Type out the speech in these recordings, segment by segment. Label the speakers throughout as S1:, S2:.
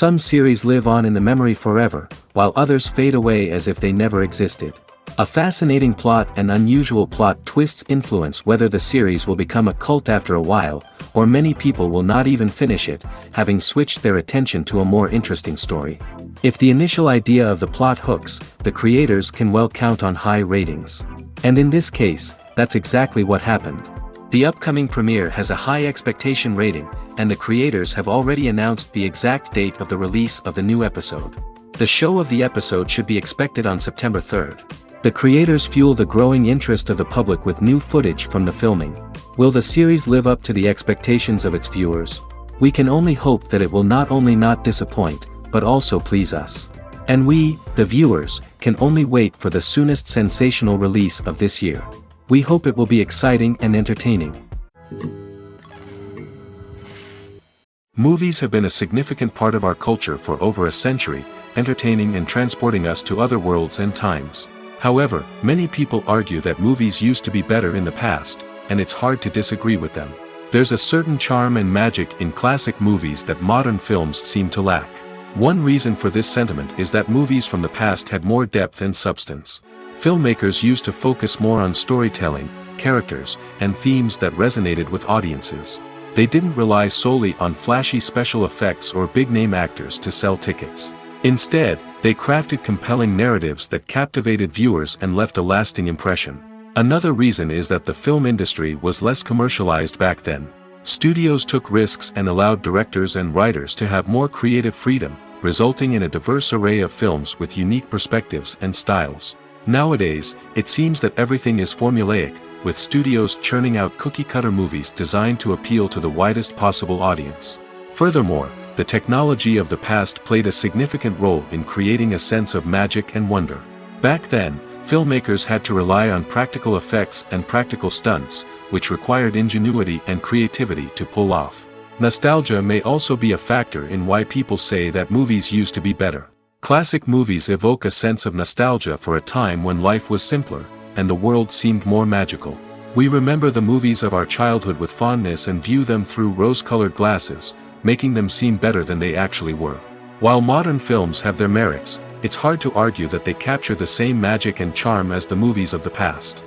S1: Some series live on in the memory forever, while others fade away as if they never existed. A fascinating plot and unusual plot twists influence whether the series will become a cult after a while, or many people will not even finish it, having switched their attention to a more interesting story. If the initial idea of the plot hooks, the creators can well count on high ratings. And in this case, that's exactly what happened. The upcoming premiere has a high expectation rating, and the creators have already announced the exact date of the release of the new episode. The show of the episode should be expected on September 3rd. The creators fuel the growing interest of the public with new footage from the filming. Will the series live up to the expectations of its viewers? We can only hope that it will not only not disappoint, but also please us. And we, the viewers, can only wait for the soonest sensational release of this year. We hope it will be exciting and entertaining. Movies have been a significant part of our culture for over a century, entertaining and transporting us to other worlds and times. However, many people argue that movies used to be better in the past, and it's hard to disagree with them. There's a certain charm and magic in classic movies that modern films seem to lack. One reason for this sentiment is that movies from the past had more depth and substance. Filmmakers used to focus more on storytelling, characters, and themes that resonated with audiences. They didn't rely solely on flashy special effects or big-name actors to sell tickets. Instead, they crafted compelling narratives that captivated viewers and left a lasting impression. Another reason is that the film industry was less commercialized back then. Studios took risks and allowed directors and writers to have more creative freedom, resulting in a diverse array of films with unique perspectives and styles. Nowadays, it seems that everything is formulaic, with studios churning out cookie-cutter movies designed to appeal to the widest possible audience. Furthermore, the technology of the past played a significant role in creating a sense of magic and wonder. Back then, filmmakers had to rely on practical effects and practical stunts, which required ingenuity and creativity to pull off. Nostalgia may also be a factor in why people say that movies used to be better. Classic movies evoke a sense of nostalgia for a time when life was simpler, and the world seemed more magical. We remember the movies of our childhood with fondness and view them through rose-colored glasses, making them seem better than they actually were. While modern films have their merits, it's hard to argue that they capture the same magic and charm as the movies of the past.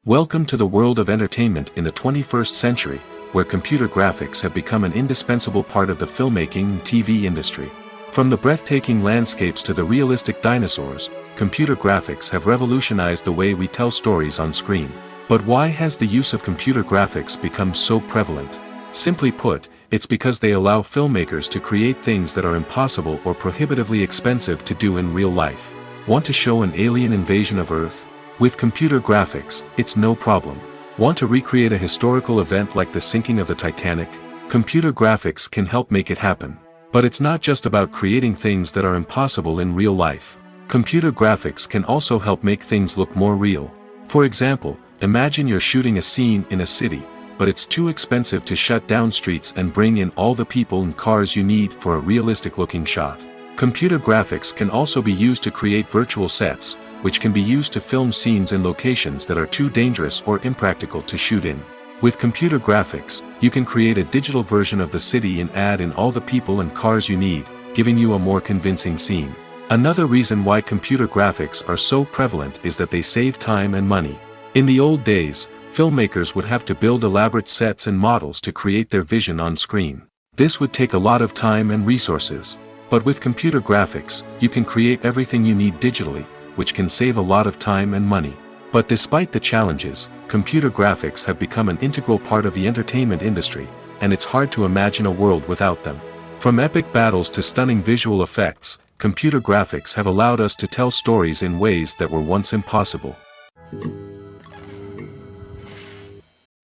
S1: Welcome to the world of entertainment in the 21st century, where computer graphics have become an indispensable part of the filmmaking and TV industry. From the breathtaking landscapes to the realistic dinosaurs, computer graphics have revolutionized the way we tell stories on screen. But why has the use of computer graphics become so prevalent? Simply put, it's because they allow filmmakers to create things that are impossible or prohibitively expensive to do in real life. Want to show an alien invasion of Earth? With computer graphics, it's no problem. Want to recreate a historical event like the sinking of the Titanic? Computer graphics can help make it happen. But it's not just about creating things that are impossible in real life. Computer graphics can also help make things look more real. For example, imagine you're shooting a scene in a city, but it's too expensive to shut down streets and bring in all the people and cars you need for a realistic-looking shot. Computer graphics can also be used to create virtual sets, which can be used to film scenes in locations that are too dangerous or impractical to shoot in. With computer graphics, you can create a digital version of the city and add in all the people and cars you need, giving you a more convincing scene. Another reason why computer graphics are so prevalent is that they save time and money. In the old days, filmmakers would have to build elaborate sets and models to create their vision on screen. This would take a lot of time and resources. But with computer graphics, you can create everything you need digitally, which can save a lot of time and money. But despite the challenges, computer graphics have become an integral part of the entertainment industry, and it's hard to imagine a world without them. From epic battles to stunning visual effects, computer graphics have allowed us to tell stories in ways that were once impossible.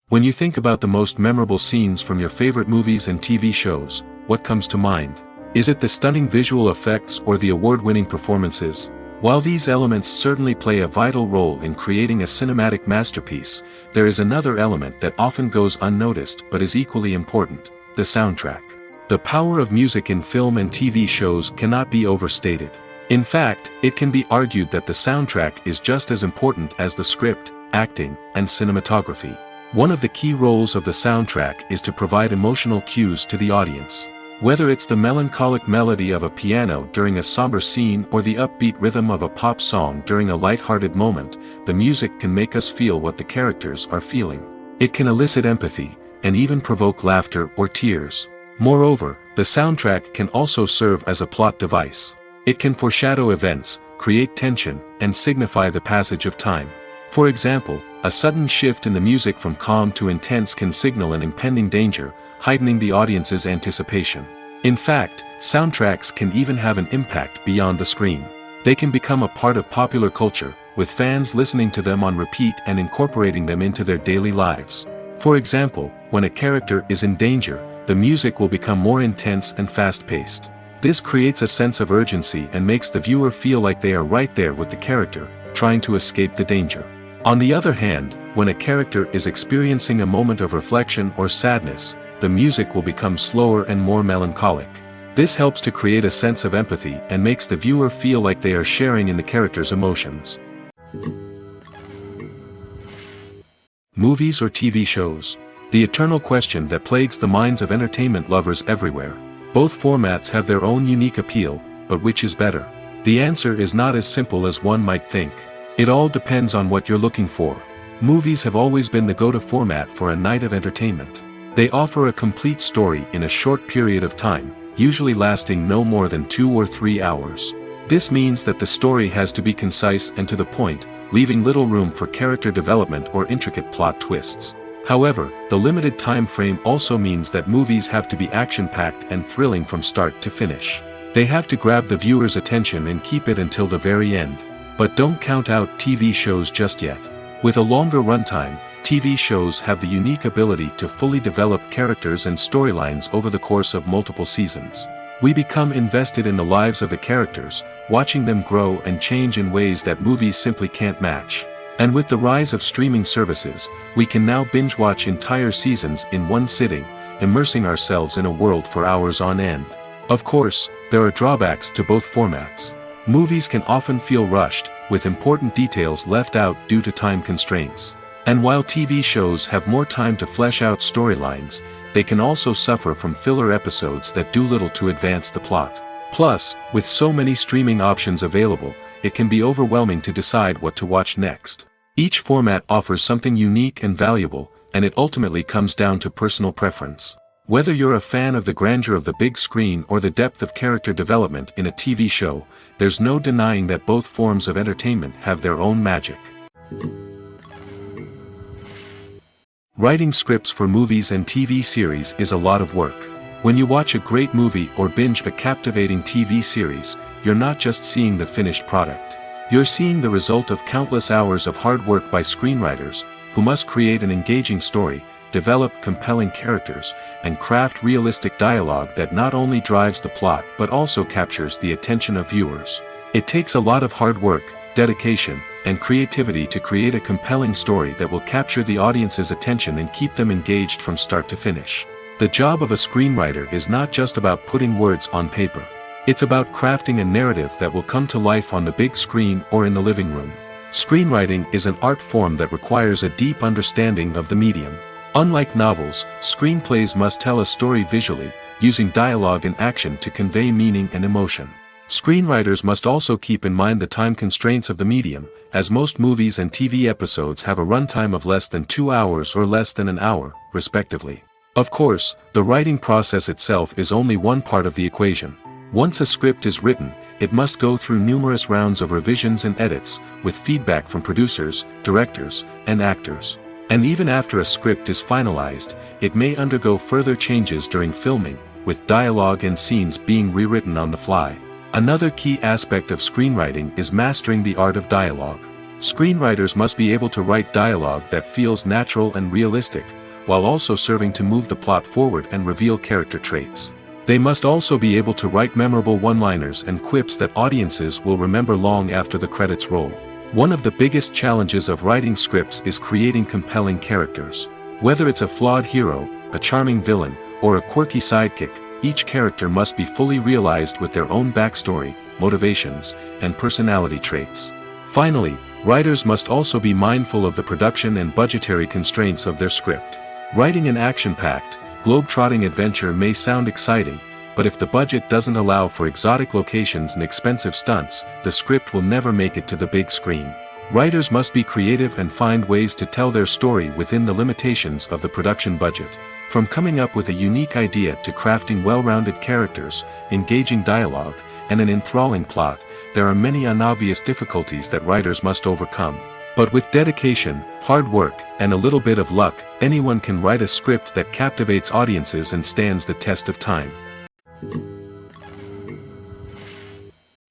S1: When you think about the most memorable scenes from your favorite movies and TV shows, what comes to mind? Is it the stunning visual effects or the award-winning performances? While these elements certainly play a vital role in creating a cinematic masterpiece, there is another element that often goes unnoticed but is equally important: the soundtrack. The power of music in film and TV shows cannot be overstated. In fact, it can be argued that the soundtrack is just as important as the script, acting, and cinematography. One of the key roles of the soundtrack is to provide emotional cues to the audience. Whether it's the melancholic melody of a piano during a somber scene or the upbeat rhythm of a pop song during a light-hearted moment, the music can make us feel what the characters are feeling. It can elicit empathy, and even provoke laughter or tears. Moreover, the soundtrack can also serve as a plot device. It can foreshadow events, create tension, and signify the passage of time. For example, a sudden shift in the music from calm to intense can signal an impending danger, heightening the audience's anticipation. In fact, soundtracks can even have an impact beyond the screen. They can become a part of popular culture, with fans listening to them on repeat and incorporating them into their daily lives. For example, when a character is in danger, the music will become more intense and fast-paced. This creates a sense of urgency and makes the viewer feel like they are right there with the character, trying to escape the danger. On the other hand, when a character is experiencing a moment of reflection or sadness, the music will become slower and more melancholic. This helps to create a sense of empathy and makes the viewer feel like they are sharing in the character's emotions. Movies or TV shows? The eternal question that plagues the minds of entertainment lovers everywhere. Both formats have their own unique appeal, but which is better? The answer is not as simple as one might think. It all depends on what you're looking for. Movies have always been the go-to format for a night of entertainment. They offer a complete story in a short period of time, usually lasting no more than 2 or 3 hours. This means that the story has to be concise and to the point, leaving little room for character development or intricate plot twists. However, the limited time frame also means that movies have to be action-packed and thrilling from start to finish. They have to grab the viewer's attention and keep it until the very end. But don't count out TV shows just yet. With a longer runtime, TV shows have the unique ability to fully develop characters and storylines over the course of multiple seasons. We become invested in the lives of the characters, watching them grow and change in ways that movies simply can't match. And with the rise of streaming services, we can now binge-watch entire seasons in one sitting, immersing ourselves in a world for hours on end. Of course, there are drawbacks to both formats. Movies can often feel rushed, with important details left out due to time constraints. And while TV shows have more time to flesh out storylines, they can also suffer from filler episodes that do little to advance the plot. Plus, with so many streaming options available, it can be overwhelming to decide what to watch next. Each format offers something unique and valuable, and it ultimately comes down to personal preference. Whether you're a fan of the grandeur of the big screen or the depth of character development in a TV show, there's no denying that both forms of entertainment have their own magic. Writing scripts for movies and TV series is a lot of work. When you watch a great movie or binge a captivating TV series, you're not just seeing the finished product. You're seeing the result of countless hours of hard work by screenwriters, who must create an engaging story, develop compelling characters, and craft realistic dialogue that not only drives the plot but also captures the attention of viewers. It takes a lot of hard work, dedication, and creativity to create a compelling story that will capture the audience's attention and keep them engaged from start to finish. The job of a screenwriter is not just about putting words on paper. It's about crafting a narrative that will come to life on the big screen or in the living room. Screenwriting is an art form that requires a deep understanding of the medium. Unlike novels, screenplays must tell a story visually, using dialogue and action to convey meaning and emotion. Screenwriters must also keep in mind the time constraints of the medium, as most movies and TV episodes have a runtime of less than 2 hours or less than an hour, respectively. Of course, the writing process itself is only one part of the equation. Once a script is written, it must go through numerous rounds of revisions and edits, with feedback from producers, directors, and actors. And even after a script is finalized, it may undergo further changes during filming, with dialogue and scenes being rewritten on the fly. Another key aspect of screenwriting is mastering the art of dialogue. Screenwriters must be able to write dialogue that feels natural and realistic, while also serving to move the plot forward and reveal character traits. They must also be able to write memorable one-liners and quips that audiences will remember long after the credits roll. One of the biggest challenges of writing scripts is creating compelling characters. Whether it's a flawed hero, a charming villain, or a quirky sidekick, each character must be fully realized with their own backstory, motivations, and personality traits. Finally, writers must also be mindful of the production and budgetary constraints of their script. Writing an action-packed, globe-trotting adventure may sound exciting, but if the budget doesn't allow for exotic locations and expensive stunts, the script will never make it to the big screen. Writers must be creative and find ways to tell their story within the limitations of the production budget. From coming up with a unique idea to crafting well-rounded characters, engaging dialogue, and an enthralling plot, there are many unobvious difficulties that writers must overcome. But with dedication, hard work, and a little bit of luck, anyone can write a script that captivates audiences and stands the test of time.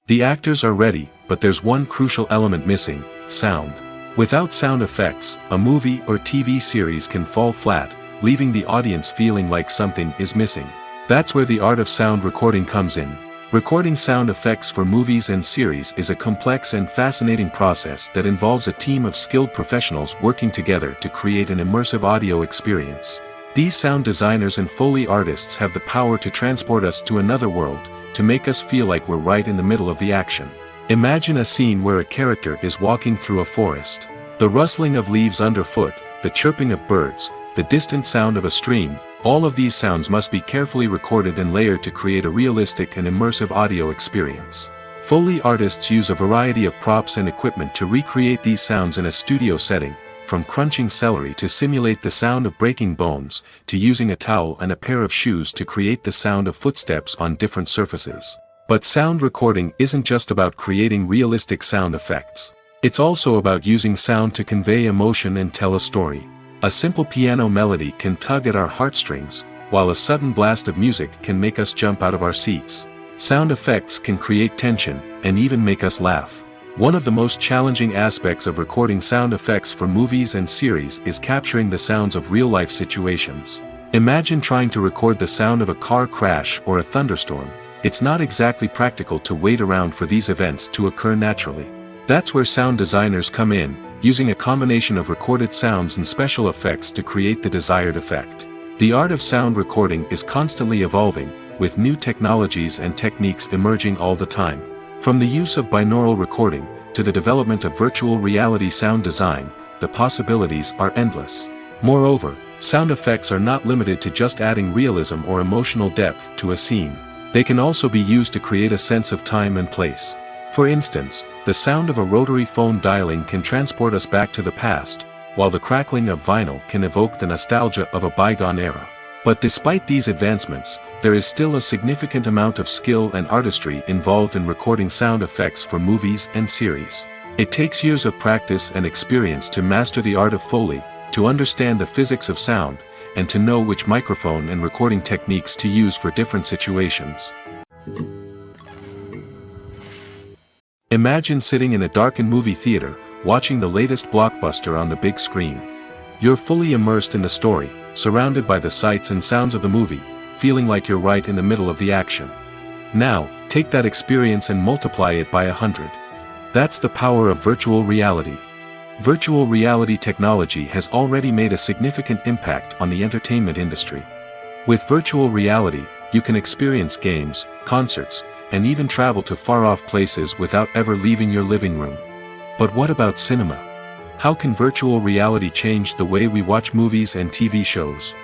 S1: The actors are ready, but there's one crucial element missing: sound. Without sound effects, a movie or TV series can fall flat, leaving the audience feeling like something is missing. That's where the art of sound recording comes in. Recording sound effects for movies and series is a complex and fascinating process that involves a team of skilled professionals working together to create an immersive audio experience. These sound designers and Foley artists have the power to transport us to another world, to make us feel like we're right in the middle of the action. Imagine a scene where a character is walking through a forest. The rustling of leaves underfoot, the chirping of birds, the distant sound of a stream, all of these sounds must be carefully recorded and layered to create a realistic and immersive audio experience. Foley artists use a variety of props and equipment to recreate these sounds in a studio setting, from crunching celery to simulate the sound of breaking bones, to using a towel and a pair of shoes to create the sound of footsteps on different surfaces. But sound recording isn't just about creating realistic sound effects. It's also about using sound to convey emotion and tell a story. A simple piano melody can tug at our heartstrings, while a sudden blast of music can make us jump out of our seats. Sound effects can create tension, and even make us laugh. One of the most challenging aspects of recording sound effects for movies and series is capturing the sounds of real-life situations. Imagine trying to record the sound of a car crash or a thunderstorm. It's not exactly practical to wait around for these events to occur naturally. That's where sound designers come in, using a combination of recorded sounds and special effects to create the desired effect. The art of sound recording is constantly evolving, with new technologies and techniques emerging all the time. From the use of binaural recording, to the development of virtual reality sound design, the possibilities are endless. Moreover, sound effects are not limited to just adding realism or emotional depth to a scene. They can also be used to create a sense of time and place. For instance, the sound of a rotary phone dialing can transport us back to the past, while the crackling of vinyl can evoke the nostalgia of a bygone era. But despite these advancements, there is still a significant amount of skill and artistry involved in recording sound effects for movies and series. It takes years of practice and experience to master the art of Foley, to understand the physics of sound, and to know which microphone and recording techniques to use for different situations. Imagine sitting in a darkened movie theater, watching the latest blockbuster on the big screen. You're fully immersed in the story, surrounded by the sights and sounds of the movie, feeling like you're right in the middle of the action. Now, take that experience and multiply it by 100. That's the power of virtual reality. Virtual reality technology has already made a significant impact on the entertainment industry. With virtual reality, you can experience games, concerts, and even travel to far-off places without ever leaving your living room. But what about cinema? How can virtual reality change the way we watch movies and TV shows?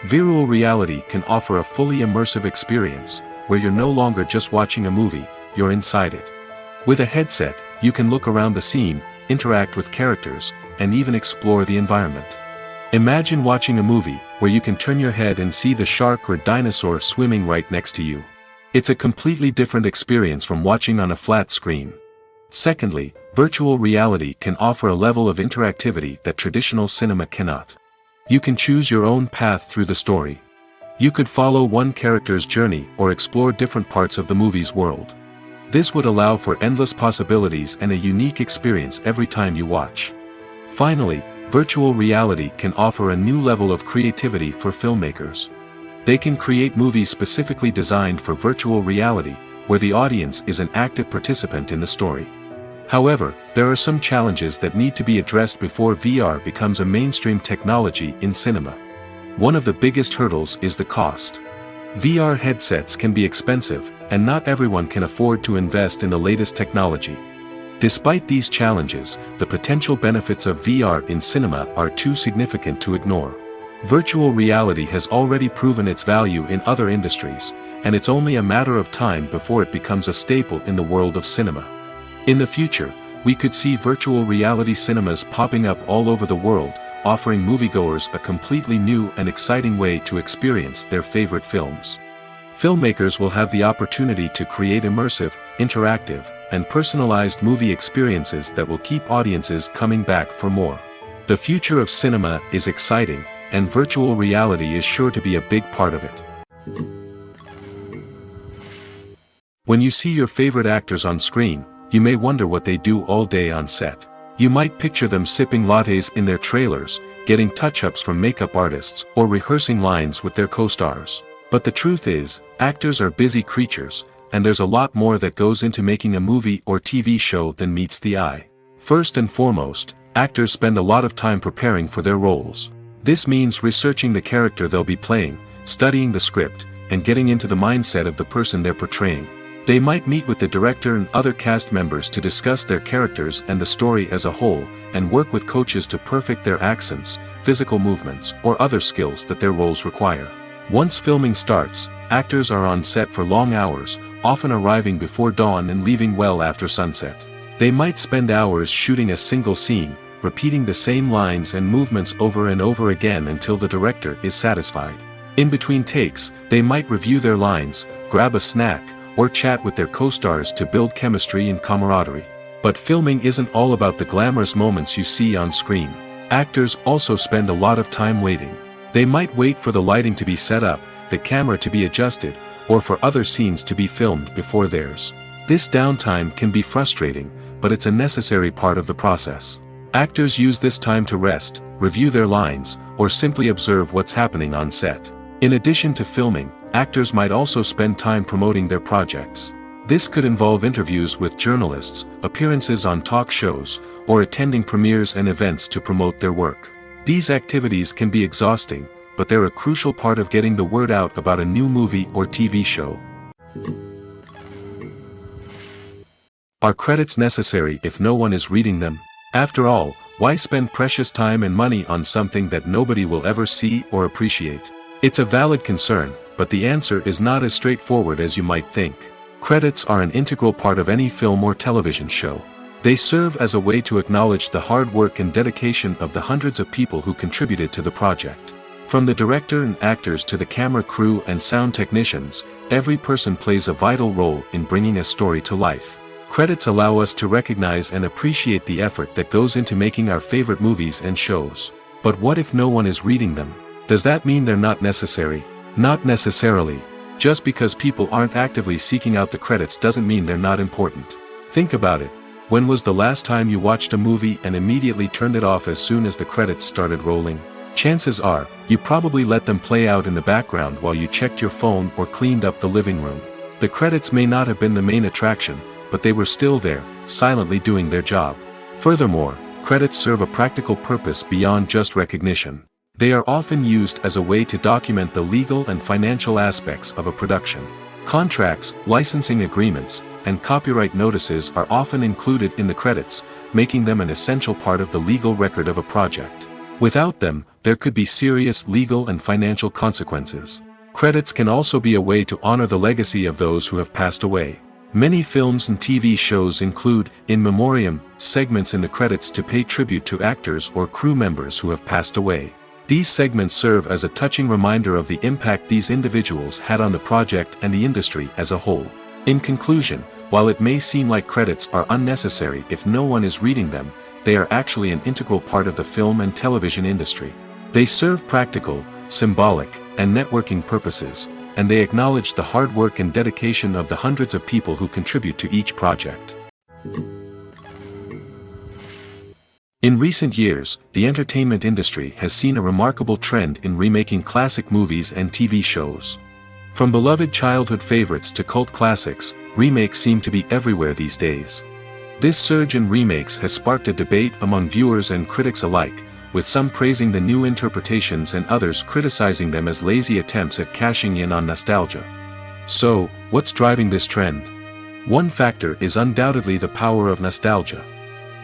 S1: Virtual reality can offer a fully immersive experience, where you're no longer just watching a movie, you're inside it. With a headset, you can look around the scene, interact with characters, and even explore the environment. Imagine watching a movie, where you can turn your head and see the shark or dinosaur swimming right next to you. It's a completely different experience from watching on a flat screen. Secondly, virtual reality can offer a level of interactivity that traditional cinema cannot. You can choose your own path through the story. You could follow one character's journey or explore different parts of the movie's world. This would allow for endless possibilities and a unique experience every time you watch. Finally, virtual reality can offer a new level of creativity for filmmakers. They can create movies specifically designed for virtual reality, where the audience is an active participant in the story. However, there are some challenges that need to be addressed before VR becomes a mainstream technology in cinema. One of the biggest hurdles is the cost. VR headsets can be expensive, and not everyone can afford to invest in the latest technology. Despite these challenges, the potential benefits of VR in cinema are too significant to ignore. Virtual reality has already proven its value in other industries, and it's only a matter of time before it becomes a staple in the world of cinema. In the future, we could see virtual reality cinemas popping up all over the world, offering moviegoers a completely new and exciting way to experience their favorite films. Filmmakers will have the opportunity to create immersive, interactive, and personalized movie experiences that will keep audiences coming back for more. The future of cinema is exciting, and virtual reality is sure to be a big part of it. When you see your favorite actors on screen, you may wonder what they do all day on set. You might picture them sipping lattes in their trailers, getting touch-ups from makeup artists, or rehearsing lines with their co-stars. But the truth is, actors are busy creatures, and there's a lot more that goes into making a movie or TV show than meets the eye. First and foremost, actors spend a lot of time preparing for their roles. This means researching the character they'll be playing, studying the script, and getting into the mindset of the person they're portraying. They might meet with the director and other cast members to discuss their characters and the story as a whole, and work with coaches to perfect their accents, physical movements, or other skills that their roles require. Once filming starts, actors are on set for long hours, often arriving before dawn and leaving well after sunset. They might spend hours shooting a single scene, repeating the same lines and movements over and over again until the director is satisfied. In between takes, they might review their lines, grab a snack, or chat with their co-stars to build chemistry and camaraderie. But filming isn't all about the glamorous moments you see on screen. Actors also spend a lot of time waiting. They might wait for the lighting to be set up, the camera to be adjusted, or for other scenes to be filmed before theirs. This downtime can be frustrating, but it's a necessary part of the process. Actors use this time to rest, review their lines, or simply observe what's happening on set. In addition to filming, actors might also spend time promoting their projects. This could involve interviews with journalists, appearances on talk shows, or attending premieres and events to promote their work. These activities can be exhausting, but they're a crucial part of getting the word out about a new movie or TV show. Are credits necessary if no one is reading them? After all, why spend precious time and money on something that nobody will ever see or appreciate? It's a valid concern, but the answer is not as straightforward as you might think. Credits are an integral part of any film or television show. They serve as a way to acknowledge the hard work and dedication of the hundreds of people who contributed to the project. From the director and actors to the camera crew and sound technicians, every person plays a vital role in bringing a story to life. Credits allow us to recognize and appreciate the effort that goes into making our favorite movies and shows. But what if no one is reading them? Does that mean they're not necessary? Not necessarily. Just because people aren't actively seeking out the credits doesn't mean they're not important. Think about it. When was the last time you watched a movie and immediately turned it off as soon as the credits started rolling? Chances are, you probably let them play out in the background while you checked your phone or cleaned up the living room. The credits may not have been the main attraction, but they were still there, silently doing their job. Furthermore, credits serve a practical purpose beyond just recognition. They are often used as a way to document the legal and financial aspects of a production. Contracts, licensing agreements, and copyright notices are often included in the credits, making them an essential part of the legal record of a project. Without them, there could be serious legal and financial consequences. Credits can also be a way to honor the legacy of those who have passed away. Many films and TV shows include, in memoriam, segments in the credits to pay tribute to actors or crew members who have passed away. These segments serve as a touching reminder of the impact these individuals had on the project and the industry as a whole. In conclusion, while it may seem like credits are unnecessary if no one is reading them, they are actually an integral part of the film and television industry. They serve practical, symbolic, and networking purposes, and they acknowledge the hard work and dedication of the hundreds of people who contribute to each project. In recent years, the entertainment industry has seen a remarkable trend in remaking classic movies and TV shows. From beloved childhood favorites to cult classics, remakes seem to be everywhere these days. This surge in remakes has sparked a debate among viewers and critics alike, with some praising the new interpretations and others criticizing them as lazy attempts at cashing in on nostalgia. So, what's driving this trend? One factor is undoubtedly the power of nostalgia.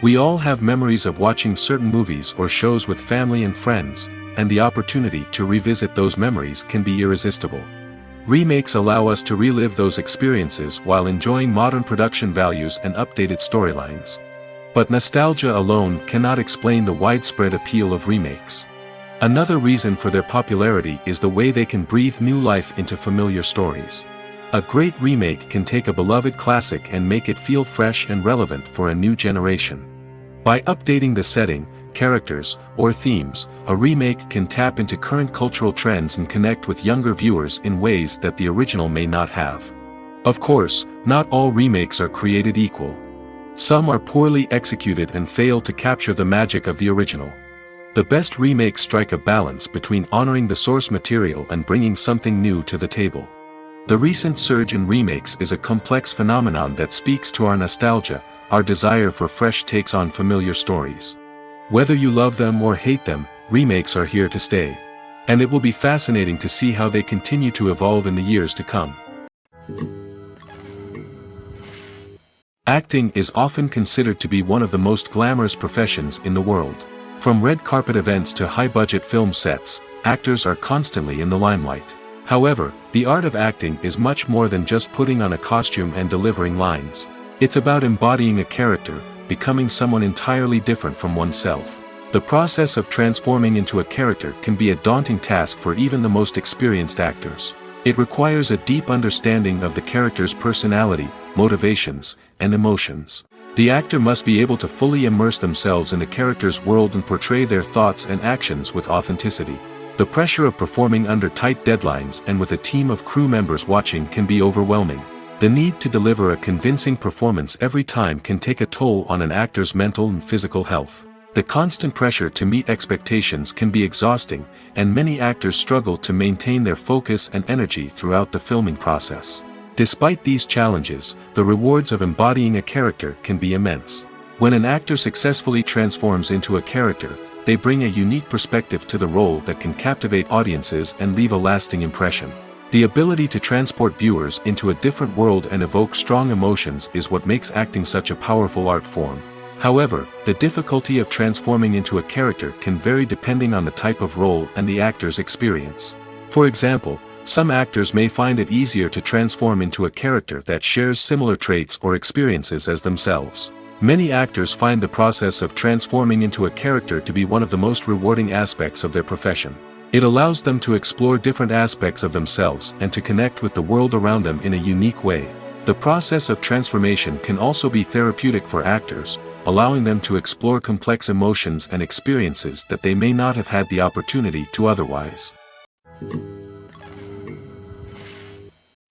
S1: We all have memories of watching certain movies or shows with family and friends, and the opportunity to revisit those memories can be irresistible. Remakes allow us to relive those experiences while enjoying modern production values and updated storylines. But nostalgia alone cannot explain the widespread appeal of remakes. Another reason for their popularity is the way they can breathe new life into familiar stories. A great remake can take a beloved classic and make it feel fresh and relevant for a new generation. By updating the setting, characters, or themes, a remake can tap into current cultural trends and connect with younger viewers in ways that the original may not have. Of course, not all remakes are created equal. Some are poorly executed and fail to capture the magic of the original. The best remakes strike a balance between honoring the source material and bringing something new to the table. The recent surge in remakes is a complex phenomenon that speaks to our nostalgia, our desire for fresh takes on familiar stories. Whether you love them or hate them, remakes are here to stay. And it will be fascinating to see how they continue to evolve in the years to come. Acting is often considered to be one of the most glamorous professions in the world. From red carpet events to high-budget film sets, actors are constantly in the limelight. However, the art of acting is much more than just putting on a costume and delivering lines. It's about embodying a character, becoming someone entirely different from oneself. The process of transforming into a character can be a daunting task for even the most experienced actors. It requires a deep understanding of the character's personality, motivations, and emotions. The actor must be able to fully immerse themselves in the character's world and portray their thoughts and actions with authenticity. The pressure of performing under tight deadlines and with a team of crew members watching can be overwhelming. The need to deliver a convincing performance every time can take a toll on an actor's mental and physical health. The constant pressure to meet expectations can be exhausting, and many actors struggle to maintain their focus and energy throughout the filming process. Despite these challenges, the rewards of embodying a character can be immense. When an actor successfully transforms into a character, they bring a unique perspective to the role that can captivate audiences and leave a lasting impression. The ability to transport viewers into a different world and evoke strong emotions is what makes acting such a powerful art form. However, the difficulty of transforming into a character can vary depending on the type of role and the actor's experience. For example, some actors may find it easier to transform into a character that shares similar traits or experiences as themselves. Many actors find the process of transforming into a character to be one of the most rewarding aspects of their profession. It allows them to explore different aspects of themselves and to connect with the world around them in a unique way. The process of transformation can also be therapeutic for actors, allowing them to explore complex emotions and experiences that they may not have had the opportunity to otherwise.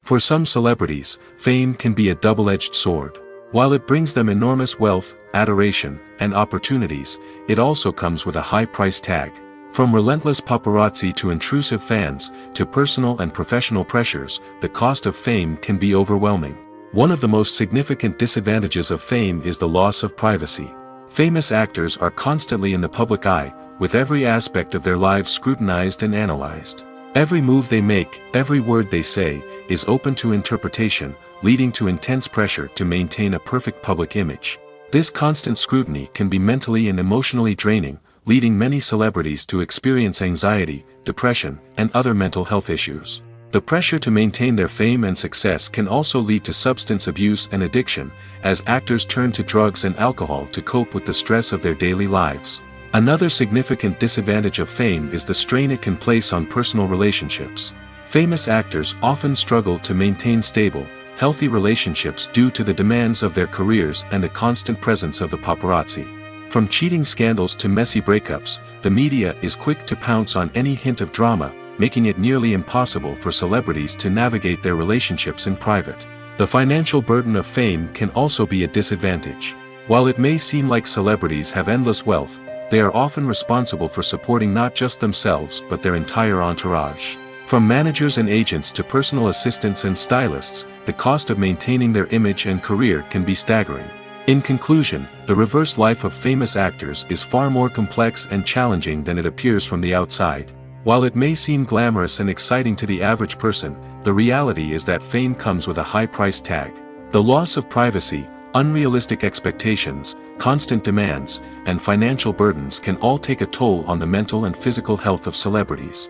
S1: For some celebrities, fame can be a double-edged sword. While it brings them enormous wealth, adoration, and opportunities, it also comes with a high price tag. From relentless paparazzi to intrusive fans, to personal and professional pressures, the cost of fame can be overwhelming. One of the most significant disadvantages of fame is the loss of privacy. Famous actors are constantly in the public eye, with every aspect of their lives scrutinized and analyzed. Every move they make, every word they say, is open to interpretation, leading to intense pressure to maintain a perfect public image. This constant scrutiny can be mentally and emotionally draining, leading many celebrities to experience anxiety, depression, and other mental health issues. The pressure to maintain their fame and success can also lead to substance abuse and addiction, as actors turn to drugs and alcohol to cope with the stress of their daily lives. Another significant disadvantage of fame is the strain it can place on personal relationships. Famous actors often struggle to maintain stable, healthy relationships due to the demands of their careers and the constant presence of the paparazzi. From cheating scandals to messy breakups, the media is quick to pounce on any hint of drama, making it nearly impossible for celebrities to navigate their relationships in private. The financial burden of fame can also be a disadvantage. While it may seem like celebrities have endless wealth, they are often responsible for supporting not just themselves but their entire entourage. From managers and agents to personal assistants and stylists, the cost of maintaining their image and career can be staggering. In conclusion, the reverse life of famous actors is far more complex and challenging than it appears from the outside. While it may seem glamorous and exciting to the average person, the reality is that fame comes with a high price tag. The loss of privacy, unrealistic expectations, constant demands, and financial burdens can all take a toll on the mental and physical health of celebrities.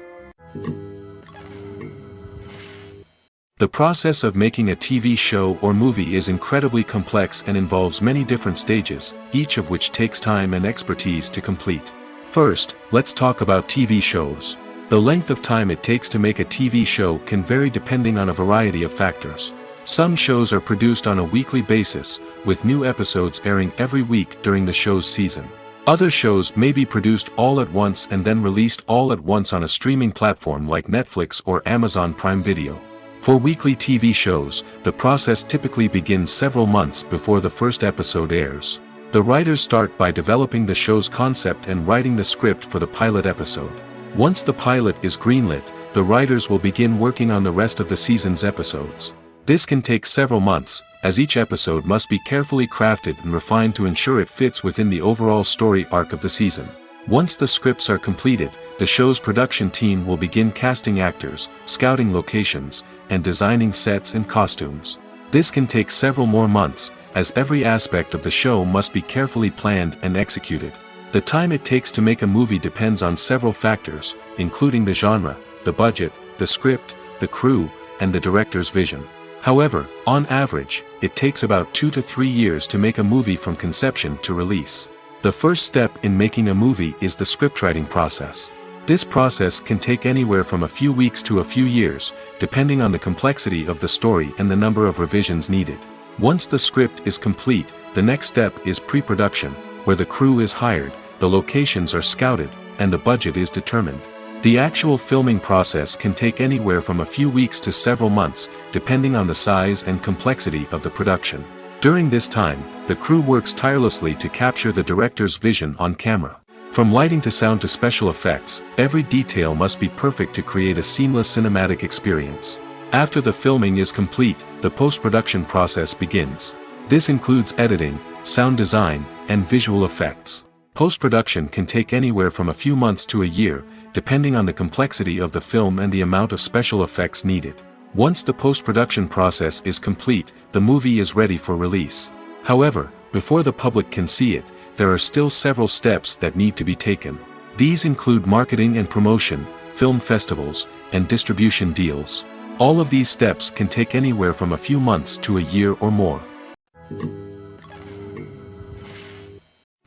S1: The process of making a TV show or movie is incredibly complex and involves many different stages, each of which takes time and expertise to complete. First, let's talk about TV shows. The length of time it takes to make a TV show can vary depending on a variety of factors. Some shows are produced on a weekly basis, with new episodes airing every week during the show's season. Other shows may be produced all at once and then released all at once on a streaming platform like Netflix or Amazon Prime Video. For weekly TV shows, the process typically begins several months before the first episode airs. The writers start by developing the show's concept and writing the script for the pilot episode. Once the pilot is greenlit, the writers will begin working on the rest of the season's episodes. This can take several months, as each episode must be carefully crafted and refined to ensure it fits within the overall story arc of the season. Once the scripts are completed, the show's production team will begin casting actors, scouting locations, and designing sets and costumes. This can take several more months, as every aspect of the show must be carefully planned and executed. The time it takes to make a movie depends on several factors, including the genre, the budget, the script, the crew, and the director's vision. However, on average, it takes about 2 to 3 years to make a movie from conception to release. The first step in making a movie is the scriptwriting process. This process can take anywhere from a few weeks to a few years, depending on the complexity of the story and the number of revisions needed. Once the script is complete, the next step is pre-production, where the crew is hired, the locations are scouted, and the budget is determined. The actual filming process can take anywhere from a few weeks to several months, depending on the size and complexity of the production. During this time, the crew works tirelessly to capture the director's vision on camera. From lighting to sound to special effects, every detail must be perfect to create a seamless cinematic experience. After the filming is complete, the post-production process begins. This includes editing, sound design, and visual effects. Post-production can take anywhere from a few months to a year, depending on the complexity of the film and the amount of special effects needed. Once the post-production process is complete, the movie is ready for release. However, before the public can see it, there are still several steps that need to be taken. These include marketing and promotion, film festivals, and distribution deals. All of these steps can take anywhere from a few months to a year or more.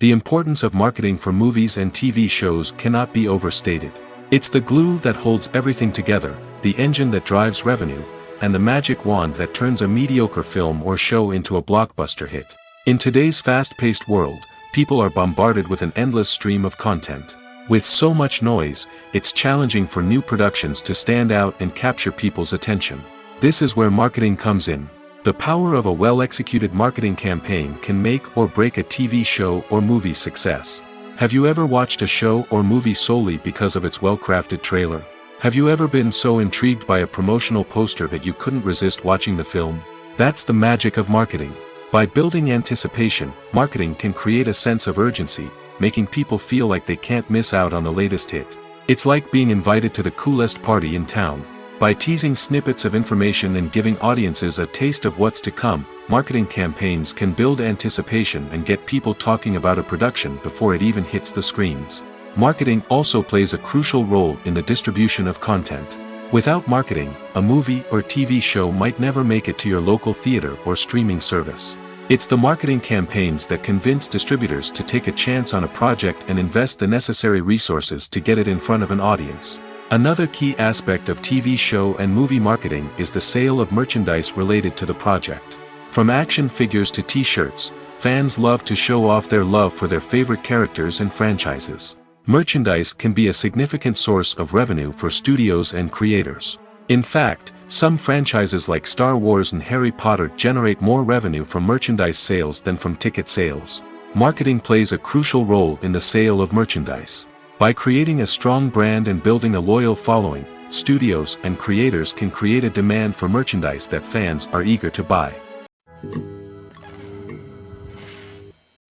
S1: The importance of marketing for movies and TV shows cannot be overstated. It's the glue that holds everything together, the engine that drives revenue, and the magic wand that turns a mediocre film or show into a blockbuster hit. In today's fast-paced world, people are bombarded with an endless stream of content. With so much noise, it's challenging for new productions to stand out and capture people's attention. This is where marketing comes in. The power of a well-executed marketing campaign can make or break a TV show or movie's success. Have you ever watched a show or movie solely because of its well-crafted trailer? Have you ever been so intrigued by a promotional poster that you couldn't resist watching the film? That's the magic of marketing. By building anticipation, marketing can create a sense of urgency, making people feel like they can't miss out on the latest hit. It's like being invited to the coolest party in town. By teasing snippets of information and giving audiences a taste of what's to come, marketing campaigns can build anticipation and get people talking about a production before it even hits the screens. Marketing also plays a crucial role in the distribution of content. Without marketing, a movie or TV show might never make it to your local theater or streaming service. It's the marketing campaigns that convince distributors to take a chance on a project and invest the necessary resources to get it in front of an audience. Another key aspect of TV show and movie marketing is the sale of merchandise related to the project. From action figures to t-shirts, fans love to show off their love for their favorite characters and franchises. Merchandise can be a significant source of revenue for studios and creators. In fact, some franchises like Star Wars and Harry Potter generate more revenue from merchandise sales than from ticket sales. Marketing plays a crucial role in the sale of merchandise. By creating a strong brand and building a loyal following, studios and creators can create a demand for merchandise that fans are eager to buy.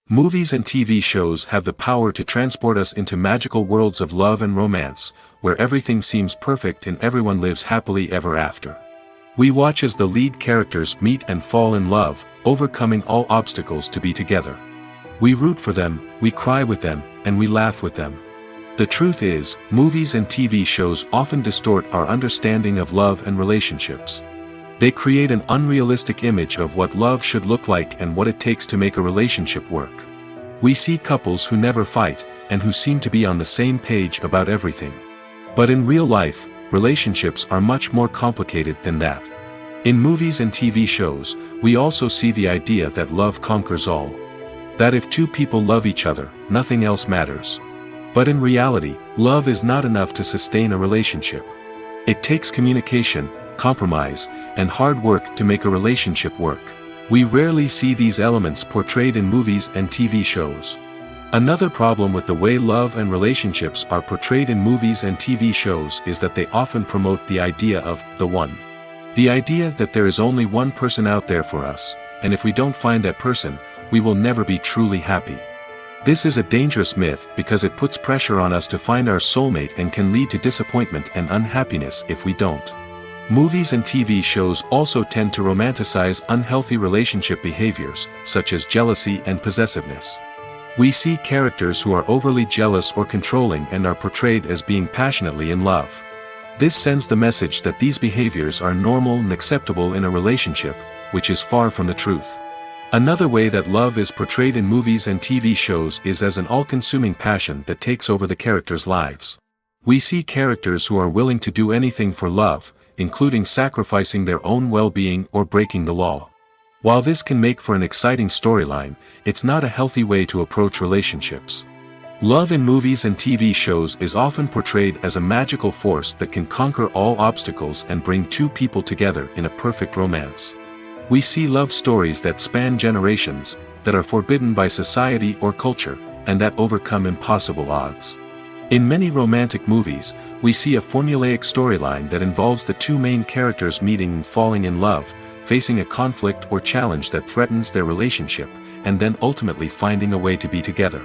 S1: Movies and TV shows have the power to transport us into magical worlds of love and romance, where everything seems perfect and everyone lives happily ever after. We watch as the lead characters meet and fall in love, overcoming all obstacles to be together. We root for them, we cry with them, and we laugh with them. The truth is, movies and TV shows often distort our understanding of love and relationships. They create an unrealistic image of what love should look like and what it takes to make a relationship work. We see couples who never fight, and who seem to be on the same page about everything. But in real life, relationships are much more complicated than that. In movies and TV shows, we also see the idea that love conquers all. That if two people love each other, nothing else matters. But in reality, love is not enough to sustain a relationship. It takes communication, compromise, and hard work to make a relationship work. We rarely see these elements portrayed in movies and TV shows. Another problem with the way love and relationships are portrayed in movies and TV shows is that they often promote the idea of the one. The idea that there is only one person out there for us, and if we don't find that person, we will never be truly happy. This is a dangerous myth because it puts pressure on us to find our soulmate and can lead to disappointment and unhappiness if we don't. Movies and TV shows also tend to romanticize unhealthy relationship behaviors, such as jealousy and possessiveness. We see characters who are overly jealous or controlling and are portrayed as being passionately in love. This sends the message that these behaviors are normal and acceptable in a relationship, which is far from the truth. Another way that love is portrayed in movies and TV shows is as an all-consuming passion that takes over the characters' lives. We see characters who are willing to do anything for love, including sacrificing their own well-being or breaking the law. While this can make for an exciting storyline, it's not a healthy way to approach relationships. Love in movies and TV shows is often portrayed as a magical force that can conquer all obstacles and bring two people together in a perfect romance. We see love stories that span generations, that are forbidden by society or culture, and that overcome impossible odds. In many romantic movies, we see a formulaic storyline that involves the two main characters meeting and falling in love, facing a conflict or challenge that threatens their relationship, and then ultimately finding a way to be together.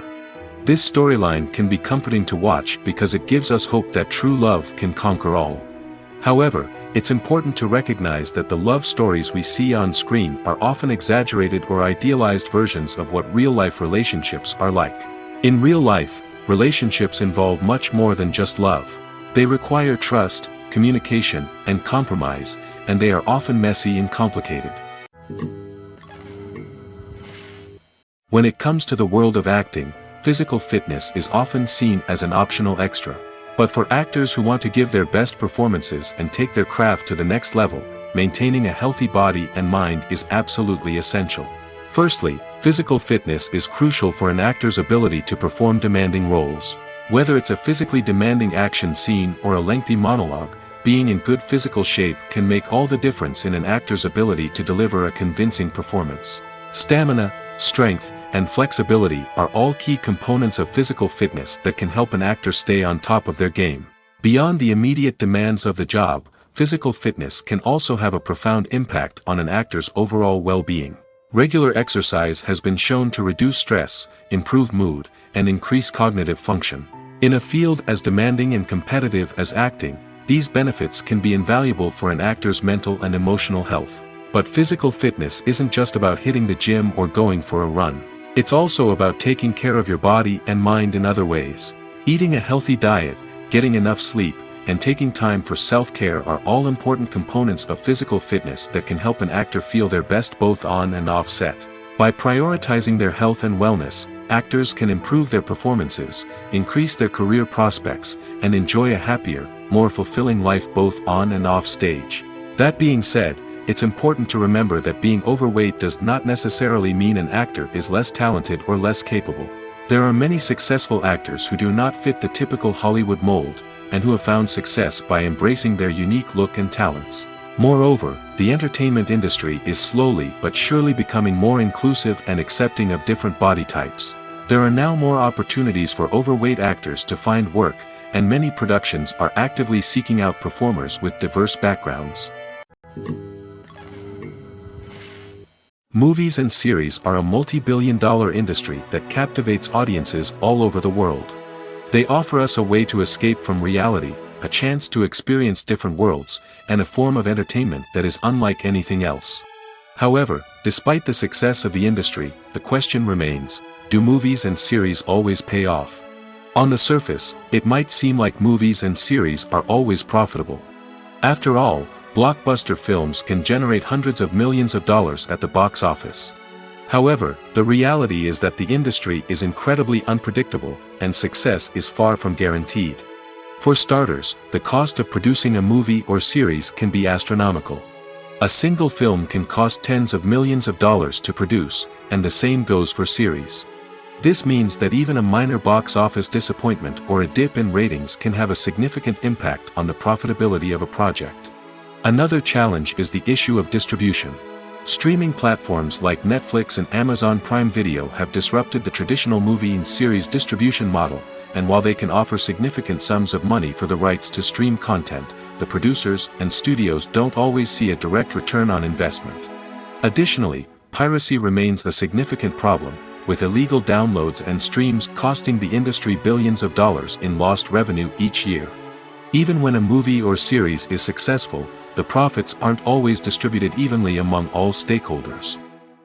S1: This storyline can be comforting to watch because it gives us hope that true love can conquer all. However, it's important to recognize that the love stories we see on screen are often exaggerated or idealized versions of what real-life relationships are like. In real life, relationships involve much more than just love. They require trust, communication, and compromise, and they are often messy and complicated. When it comes to the world of acting, physical fitness is often seen as an optional extra. But for actors who want to give their best performances and take their craft to the next level, maintaining a healthy body and mind is absolutely essential. Firstly, physical fitness is crucial for an actor's ability to perform demanding roles. Whether it's a physically demanding action scene or a lengthy monologue, being in good physical shape can make all the difference in an actor's ability to deliver a convincing performance. Stamina, strength, and flexibility are all key components of physical fitness that can help an actor stay on top of their game. Beyond the immediate demands of the job, physical fitness can also have a profound impact on an actor's overall well-being. Regular exercise has been shown to reduce stress, improve mood, and increase cognitive function. In a field as demanding and competitive as acting, these benefits can be invaluable for an actor's mental and emotional health. But physical fitness isn't just about hitting the gym or going for a run. It's also about taking care of your body and mind in other ways. Eating a healthy diet, getting enough sleep, and taking time for self-care are all important components of physical fitness that can help an actor feel their best both on and off set. By prioritizing their health and wellness, actors can improve their performances, increase their career prospects, and enjoy a happier, more fulfilling life both on and off stage. That being said, it's important to remember that being overweight does not necessarily mean an actor is less talented or less capable. There are many successful actors who do not fit the typical Hollywood mold, and who have found success by embracing their unique look and talents. Moreover, the entertainment industry is slowly but surely becoming more inclusive and accepting of different body types. There are now more opportunities for overweight actors to find work, and many productions are actively seeking out performers with diverse backgrounds. Movies and series are a multi-billion-dollar industry that captivates audiences all over the world. They offer us a way to escape from reality, a chance to experience different worlds, and a form of entertainment that is unlike anything else. However, despite the success of the industry, the question remains, do movies and series always pay off? On the surface, it might seem like movies and series are always profitable. After all, blockbuster films can generate hundreds of millions of dollars at the box office. However, the reality is that the industry is incredibly unpredictable, and success is far from guaranteed. For starters, the cost of producing a movie or series can be astronomical. A single film can cost tens of millions of dollars to produce, and the same goes for series. This means that even a minor box office disappointment or a dip in ratings can have a significant impact on the profitability of a project. Another challenge is the issue of distribution. Streaming platforms like Netflix and Amazon Prime Video have disrupted the traditional movie and series distribution model, and while they can offer significant sums of money for the rights to stream content, the producers and studios don't always see a direct return on investment. Additionally, piracy remains a significant problem, with illegal downloads and streams costing the industry billions of dollars in lost revenue each year. Even when a movie or series is successful, the profits aren't always distributed evenly among all stakeholders.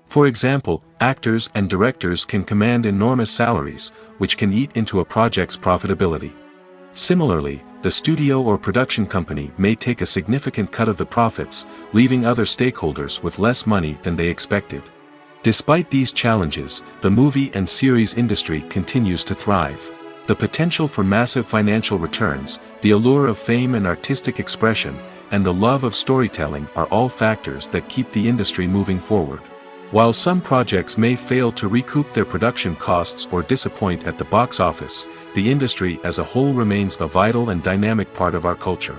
S1: For example, actors and directors can command enormous salaries, which can eat into a project's profitability. Similarly, the studio or production company may take a significant cut of the profits, leaving other stakeholders with less money than they expected. Despite these challenges, the movie and series industry continues to thrive. The potential for massive financial returns, the allure of fame and artistic expression, and the love of storytelling are all factors that keep the industry moving forward. While some projects may fail to recoup their production costs or disappoint at the box office, the industry as a whole remains a vital and dynamic part of our culture.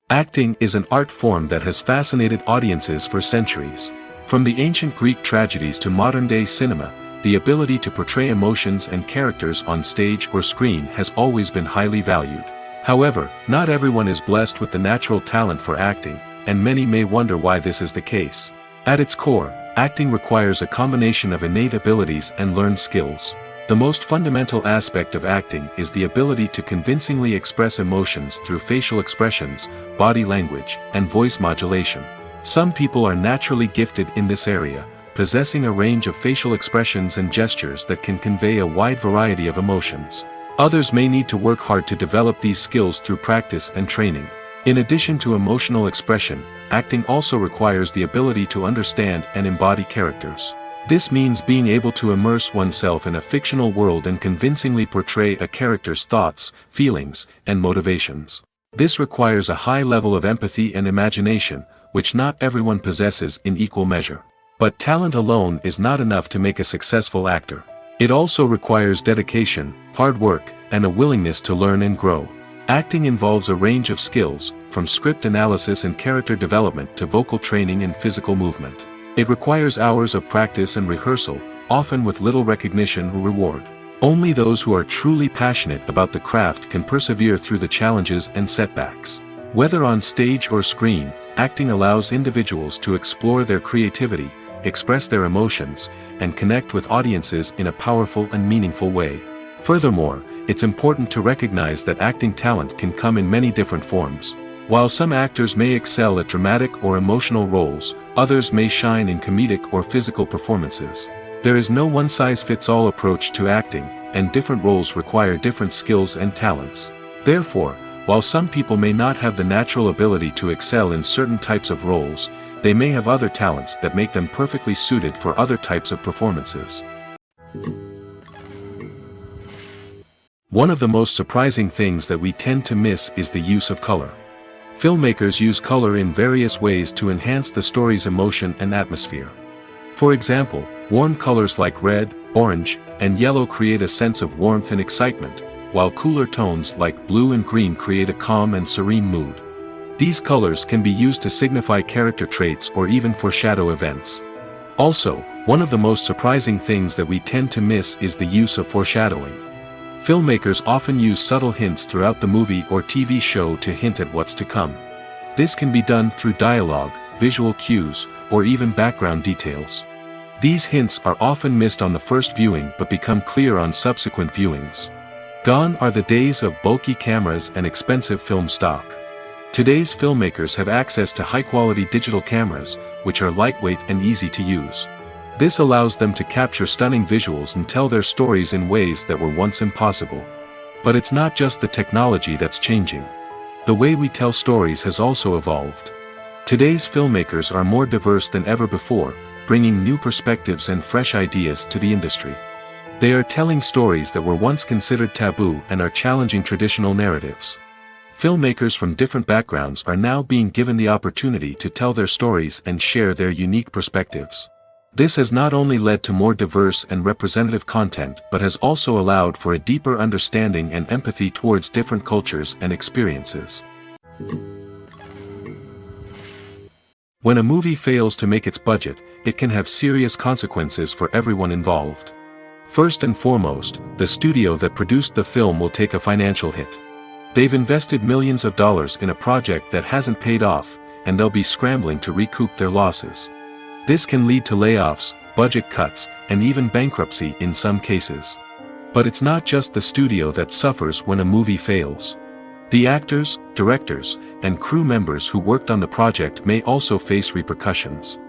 S1: Acting is an art form that has fascinated audiences for centuries. From the ancient Greek tragedies to modern-day cinema, the ability to portray emotions and characters on stage or screen has always been highly valued. However, not everyone is blessed with the natural talent for acting, and many may wonder why this is the case. At its core, acting requires a combination of innate abilities and learned skills. The most fundamental aspect of acting is the ability to convincingly express emotions through facial expressions, body language, and voice modulation. Some people are naturally gifted in this area, possessing a range of facial expressions and gestures that can convey a wide variety of emotions. Others may need to work hard to develop these skills through practice and training. In addition to emotional expression, acting also requires the ability to understand and embody characters. This means being able to immerse oneself in a fictional world and convincingly portray a character's thoughts, feelings, and motivations. This requires a high level of empathy and imagination, which not everyone possesses in equal measure. But talent alone is not enough to make a successful actor. It also requires dedication, hard work, and a willingness to learn and grow. Acting involves a range of skills, from script analysis and character development to vocal training and physical movement. It requires hours of practice and rehearsal, often with little recognition or reward. Only those who are truly passionate about the craft can persevere through the challenges and setbacks. Whether on stage or screen, acting allows individuals to explore their creativity, express their emotions, and connect with audiences in a powerful and meaningful way. Furthermore, it's important to recognize that acting talent can come in many different forms. While some actors may excel at dramatic or emotional roles, others may shine in comedic or physical performances. There is no one-size-fits-all approach to acting, and different roles require different skills and talents. Therefore, while some people may not have the natural ability to excel in certain types of roles, they may have other talents that make them perfectly suited for other types of performances. One of the most surprising things that we tend to miss is the use of color. Filmmakers use color in various ways to enhance the story's emotion and atmosphere. For example, warm colors like red, orange, and yellow create a sense of warmth and excitement, while cooler tones like blue and green create a calm and serene mood. These colors can be used to signify character traits or even foreshadow events. Also, one of the most surprising things that we tend to miss is the use of foreshadowing. Filmmakers often use subtle hints throughout the movie or TV show to hint at what's to come. This can be done through dialogue, visual cues, or even background details. These hints are often missed on the first viewing but become clear on subsequent viewings. Gone are the days of bulky cameras and expensive film stock. Today's filmmakers have access to high-quality digital cameras, which are lightweight and easy to use. This allows them to capture stunning visuals and tell their stories in ways that were once impossible. But it's not just the technology that's changing. The way we tell stories has also evolved. Today's filmmakers are more diverse than ever before, bringing new perspectives and fresh ideas to the industry. They are telling stories that were once considered taboo and are challenging traditional narratives. Filmmakers from different backgrounds are now being given the opportunity to tell their stories and share their unique perspectives. This has not only led to more diverse and representative content but has also allowed for a deeper understanding and empathy towards different cultures and experiences. When a movie fails to make its budget, it can have serious consequences for everyone involved. First and foremost, the studio that produced the film will take a financial hit. They've invested millions of dollars in a project that hasn't paid off, and they'll be scrambling to recoup their losses. This can lead to layoffs, budget cuts, and even bankruptcy in some cases. But it's not just the studio that suffers when a movie fails. The actors, directors, and crew members who worked on the project may also face repercussions.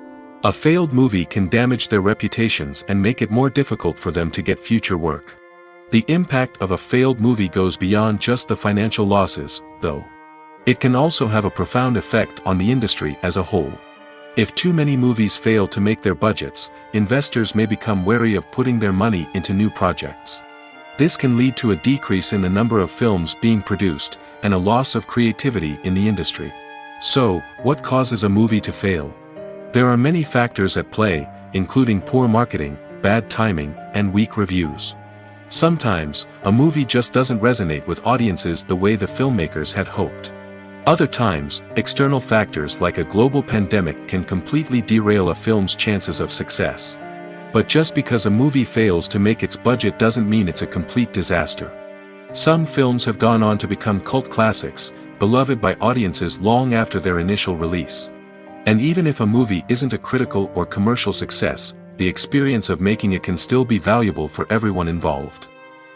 S1: A failed movie can damage their reputations and make it more difficult for them to get future work. The impact of a failed movie goes beyond just the financial losses, though. It can also have a profound effect on the industry as a whole. If too many movies fail to make their budgets, investors may become wary of putting their money into new projects. This can lead to a decrease in the number of films being produced, and a loss of creativity in the industry. So, what causes a movie to fail? There are many factors at play, including poor marketing, bad timing, and weak reviews. Sometimes, a movie just doesn't resonate with audiences the way the filmmakers had hoped. Other times, external factors like a global pandemic can completely derail a film's chances of success. But just because a movie fails to make its budget doesn't mean it's a complete disaster. Some films have gone on to become cult classics, beloved by audiences long after their initial release. And even if a movie isn't a critical or commercial success, the experience of making it can still be valuable for everyone involved.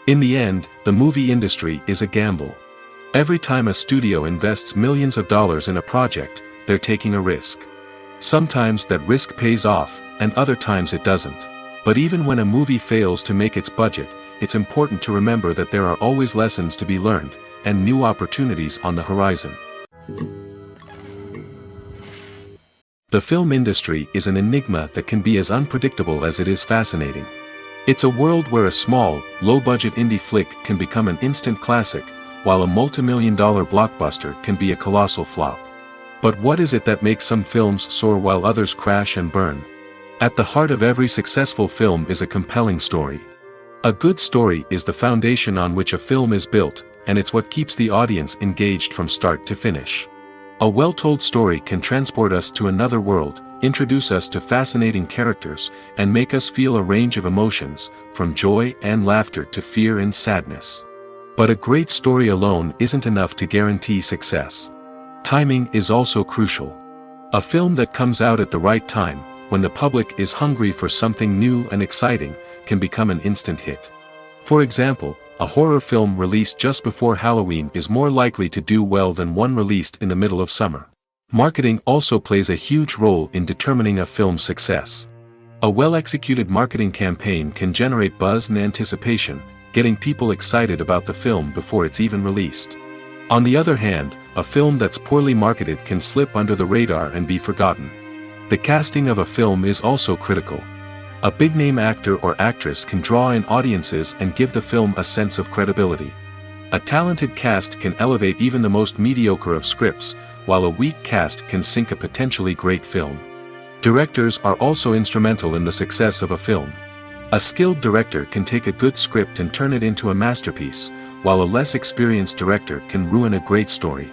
S1: In the end, the movie industry is a gamble. Every time a studio invests millions of dollars in a project, they're taking a risk. Sometimes that risk pays off, and other times it doesn't. But even when a movie fails to make its budget, it's important to remember that there are always lessons to be learned, and new opportunities on the horizon. The film industry is an enigma that can be as unpredictable as it is fascinating. It's a world where a small, low-budget indie flick can become an instant classic, while a multi-million-dollar blockbuster can be a colossal flop. But what is it that makes some films soar while others crash and burn? At the heart of every successful film is a compelling story. A good story is the foundation on which a film is built, and it's what keeps the audience engaged from start to finish. A well-told story can transport us to another world, introduce us to fascinating characters, and make us feel a range of emotions, from joy and laughter to fear and sadness. But a great story alone isn't enough to guarantee success. Timing is also crucial. A film that comes out at the right time, when the public is hungry for something new and exciting, can become an instant hit. For example, a horror film released just before Halloween is more likely to do well than one released in the middle of summer. Marketing also plays a huge role in determining a film's success. A well-executed marketing campaign can generate buzz and anticipation, getting people excited about the film before it's even released. On the other hand, a film that's poorly marketed can slip under the radar and be forgotten. The casting of a film is also critical. A big-name actor or actress can draw in audiences and give the film a sense of credibility. A talented cast can elevate even the most mediocre of scripts, while a weak cast can sink a potentially great film. Directors are also instrumental in the success of a film. A skilled director can take a good script and turn it into a masterpiece, while a less experienced director can ruin a great story.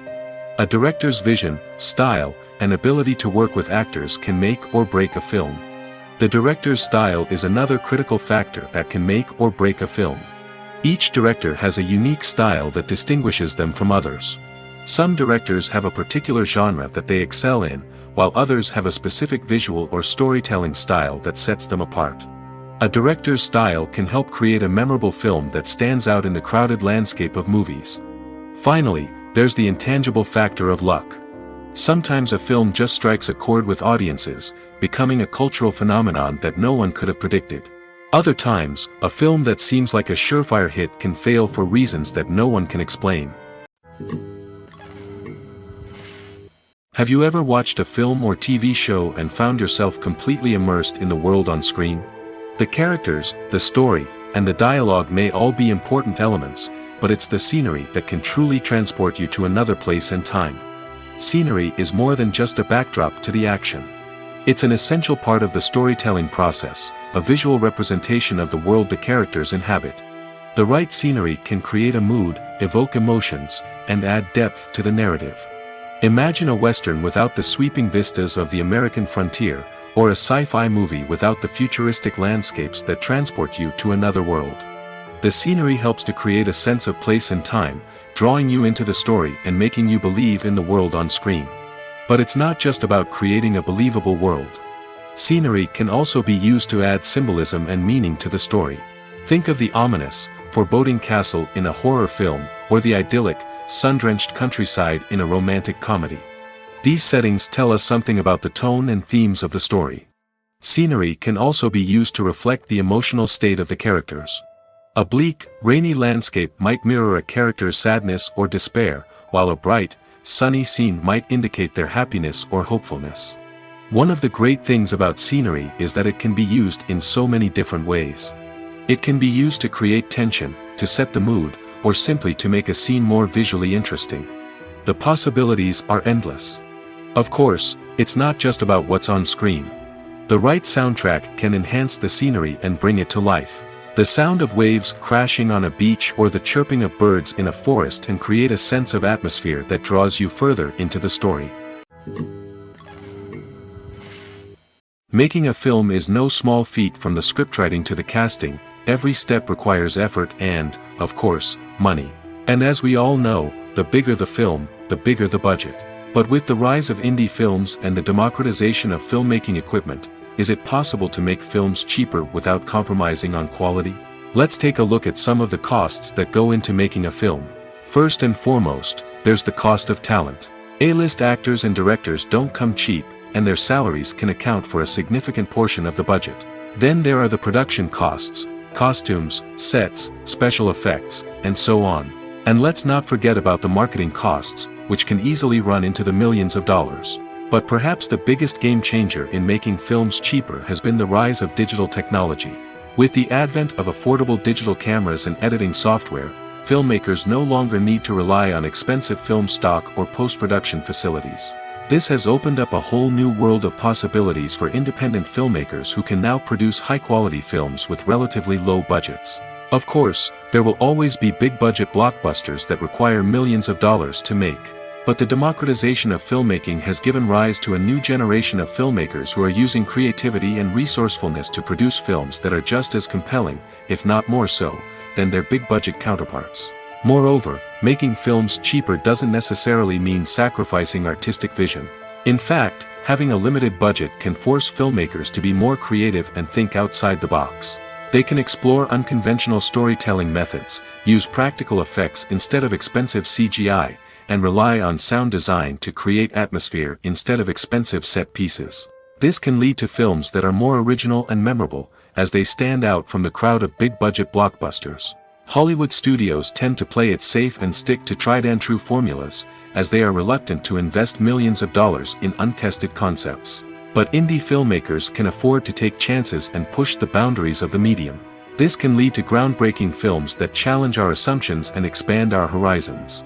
S1: A director's vision, style, and ability to work with actors can make or break a film. The director's style is another critical factor that can make or break a film. Each director has a unique style that distinguishes them from others. Some directors have a particular genre that they excel in, while others have a specific visual or storytelling style that sets them apart. A director's style can help create a memorable film that stands out in the crowded landscape of movies. Finally, there's the intangible factor of luck. Sometimes a film just strikes a chord with audiences, becoming a cultural phenomenon that no one could have predicted. Other times, a film that seems like a surefire hit can fail for reasons that no one can explain. Have you ever watched a film or TV show and found yourself completely immersed in the world on screen? The characters, the story, and the dialogue may all be important elements, but it's the scenery that can truly transport you to another place and time. Scenery is more than just a backdrop to the action. It's an essential part of the storytelling process, a visual representation of the world the characters inhabit. The right scenery can create a mood, evoke emotions, and add depth to the narrative. Imagine a Western without the sweeping vistas of the American frontier, or a sci-fi movie without the futuristic landscapes that transport you to another world. The scenery helps to create a sense of place and time, drawing you into the story and making you believe in the world on screen. But it's not just about creating a believable world. Scenery can also be used to add symbolism and meaning to the story. Think of the ominous, foreboding castle in a horror film, or the idyllic, sun-drenched countryside in a romantic comedy. These settings tell us something about the tone and themes of the story. Scenery can also be used to reflect the emotional state of the characters. A bleak, rainy landscape might mirror a character's sadness or despair, while a bright, sunny scene might indicate their happiness or hopefulness. One of the great things about scenery is that it can be used in so many different ways. It can be used to create tension, to set the mood, or simply to make a scene more visually interesting. The possibilities are endless. Of course, it's not just about what's on screen. The right soundtrack can enhance the scenery and bring it to life. The sound of waves crashing on a beach or the chirping of birds in a forest can create a sense of atmosphere that draws you further into the story. Making a film is no small feat. From the scriptwriting to the casting, every step requires effort and, of course, money. And as we all know, the bigger the film, the bigger the budget. But with the rise of indie films and the democratization of filmmaking equipment, is it possible to make films cheaper without compromising on quality? Let's take a look at some of the costs that go into making a film. First and foremost, there's the cost of talent. A-list actors and directors don't come cheap, and their salaries can account for a significant portion of the budget. Then there are the production costs, costumes, sets, special effects, and so on. And let's not forget about the marketing costs, which can easily run into the millions of dollars. But perhaps the biggest game changer in making films cheaper has been the rise of digital technology. With the advent of affordable digital cameras and editing software, filmmakers no longer need to rely on expensive film stock or post-production facilities. This has opened up a whole new world of possibilities for independent filmmakers who can now produce high-quality films with relatively low budgets. Of course, there will always be big-budget blockbusters that require millions of dollars to make. But the democratization of filmmaking has given rise to a new generation of filmmakers who are using creativity and resourcefulness to produce films that are just as compelling, if not more so, than their big-budget counterparts. Moreover, making films cheaper doesn't necessarily mean sacrificing artistic vision. In fact, having a limited budget can force filmmakers to be more creative and think outside the box. They can explore unconventional storytelling methods, use practical effects instead of expensive CGI, and rely on sound design to create atmosphere instead of expensive set pieces. This can lead to films that are more original and memorable, as they stand out from the crowd of big-budget blockbusters. Hollywood studios tend to play it safe and stick to tried-and-true formulas, as they are reluctant to invest millions of dollars in untested concepts. But indie filmmakers can afford to take chances and push the boundaries of the medium. This can lead to groundbreaking films that challenge our assumptions and expand our horizons.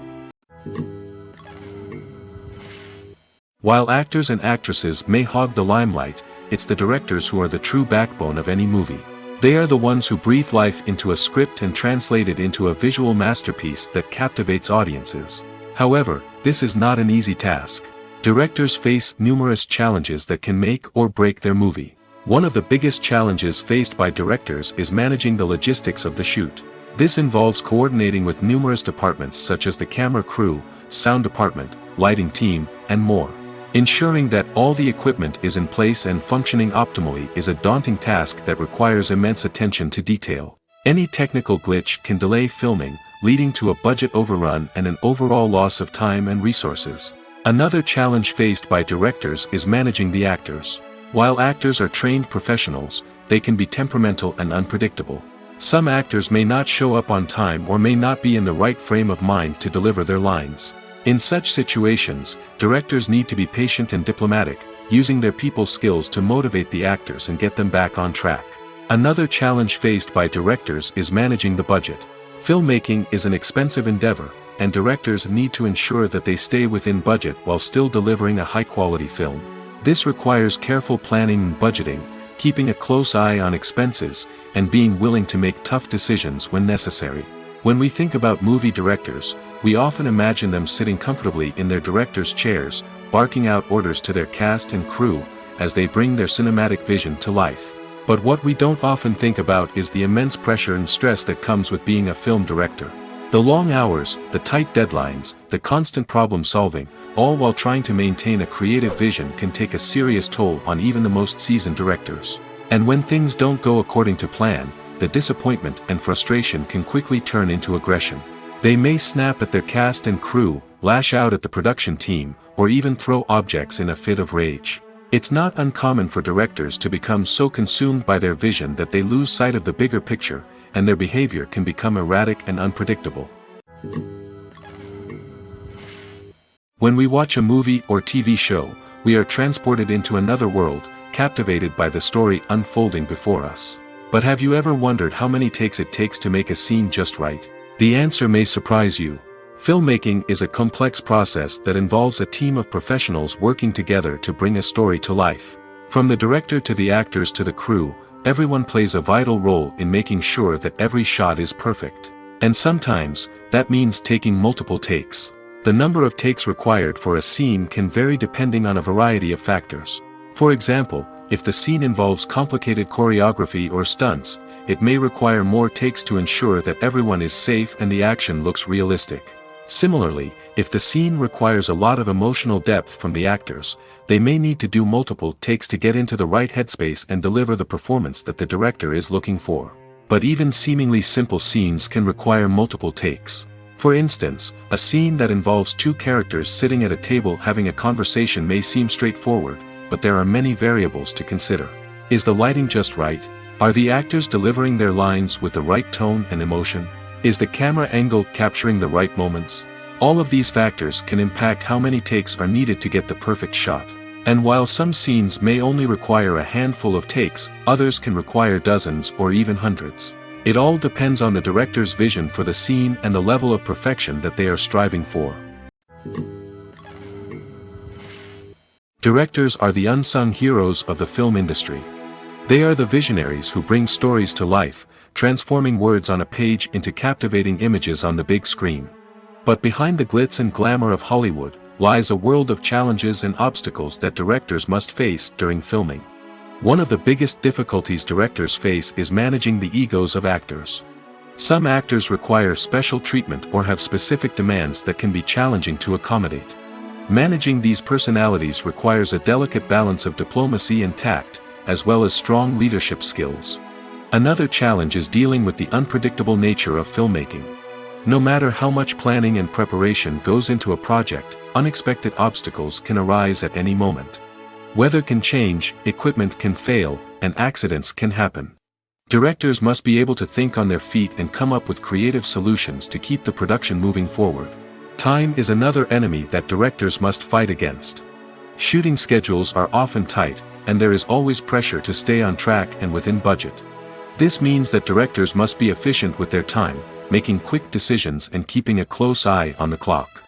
S1: While actors and actresses may hog the limelight, it's the directors who are the true backbone of any movie. They are the ones who breathe life into a script and translate it into a visual masterpiece that captivates audiences. However, this is not an easy task. Directors face numerous challenges that can make or break their movie. One of the biggest challenges faced by directors is managing the logistics of the shoot. This involves coordinating with numerous departments such as the camera crew, sound department, lighting team, and more. Ensuring that all the equipment is in place and functioning optimally is a daunting task that requires immense attention to detail. Any technical glitch can delay filming, leading to a budget overrun and an overall loss of time and resources. Another challenge faced by directors is managing the actors. While actors are trained professionals, they can be temperamental and unpredictable. Some actors may not show up on time or may not be in the right frame of mind to deliver their lines. In such situations, directors need to be patient and diplomatic, using their people skills to motivate the actors and get them back on track. Another challenge faced by directors is managing the budget. Filmmaking is an expensive endeavor, and directors need to ensure that they stay within budget while still delivering a high-quality film. This requires careful planning and budgeting, keeping a close eye on expenses, and being willing to make tough decisions when necessary. When we think about movie directors, we often imagine them sitting comfortably in their director's chairs, barking out orders to their cast and crew, as they bring their cinematic vision to life. But what we don't often think about is the immense pressure and stress that comes with being a film director. The long hours, the tight deadlines, the constant problem solving, all while trying to maintain a creative vision can take a serious toll on even the most seasoned directors. And when things don't go according to plan, the disappointment and frustration can quickly turn into aggression. They may snap at their cast and crew, lash out at the production team, or even throw objects in a fit of rage. It's not uncommon for directors to become so consumed by their vision that they lose sight of the bigger picture, and their behavior can become erratic and unpredictable. When we watch a movie or TV show, we are transported into another world, captivated by the story unfolding before us. But have you ever wondered how many takes it takes to make a scene just right? The answer may surprise you. Filmmaking is a complex process that involves a team of professionals working together to bring a story to life. From the director to the actors to the crew, everyone plays a vital role in making sure that every shot is perfect. And sometimes, that means taking multiple takes. The number of takes required for a scene can vary depending on a variety of factors. For example, if the scene involves complicated choreography or stunts, it may require more takes to ensure that everyone is safe and the action looks realistic. Similarly, if the scene requires a lot of emotional depth from the actors, they may need to do multiple takes to get into the right headspace and deliver the performance that the director is looking for. But even seemingly simple scenes can require multiple takes. For instance, a scene that involves two characters sitting at a table having a conversation may seem straightforward, but there are many variables to consider. Is the lighting just right? Are the actors delivering their lines with the right tone and emotion? Is the camera angle capturing the right moments? All of these factors can impact how many takes are needed to get the perfect shot. And while some scenes may only require a handful of takes, others can require dozens or even hundreds. It all depends on the director's vision for the scene and the level of perfection that they are striving for. Directors are the unsung heroes of the film industry. They are the visionaries who bring stories to life, transforming words on a page into captivating images on the big screen. But behind the glitz and glamour of Hollywood, lies a world of challenges and obstacles that directors must face during filming. One of the biggest difficulties directors face is managing the egos of actors. Some actors require special treatment or have specific demands that can be challenging to accommodate. Managing these personalities requires a delicate balance of diplomacy and tact, as well as strong leadership skills. Another challenge is dealing with the unpredictable nature of filmmaking. No matter how much planning and preparation goes into a project, unexpected obstacles can arise at any moment. Weather can change, equipment can fail, and accidents can happen. Directors must be able to think on their feet and come up with creative solutions to keep the production moving forward. Time is another enemy that directors must fight against. Shooting schedules are often tight, and there is always pressure to stay on track and within budget. This means that directors must be efficient with their time, making quick decisions and keeping a close eye on the clock.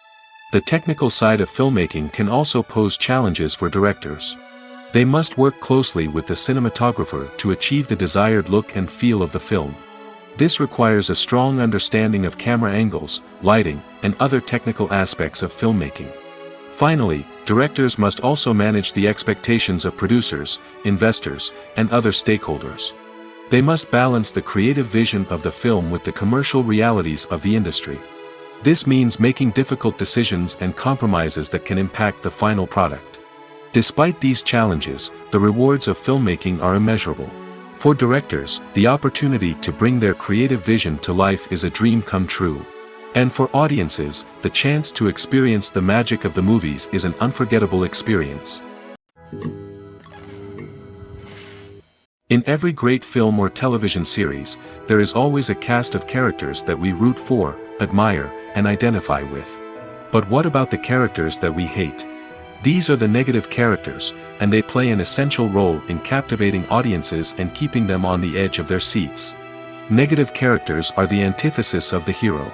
S1: The technical side of filmmaking can also pose challenges for directors. They must work closely with the cinematographer to achieve the desired look and feel of the film. This requires a strong understanding of camera angles, lighting, and other technical aspects of filmmaking. Finally, directors must also manage the expectations of producers, investors, and other stakeholders. They must balance the creative vision of the film with the commercial realities of the industry. This means making difficult decisions and compromises that can impact the final product. Despite these challenges, the rewards of filmmaking are immeasurable. For directors, the opportunity to bring their creative vision to life is a dream come true. And for audiences, the chance to experience the magic of the movies is an unforgettable experience. In every great film or television series, there is always a cast of characters that we root for, admire, and identify with. But what about the characters that we hate? These are the negative characters, and they play an essential role in captivating audiences and keeping them on the edge of their seats. Negative characters are the antithesis of the hero.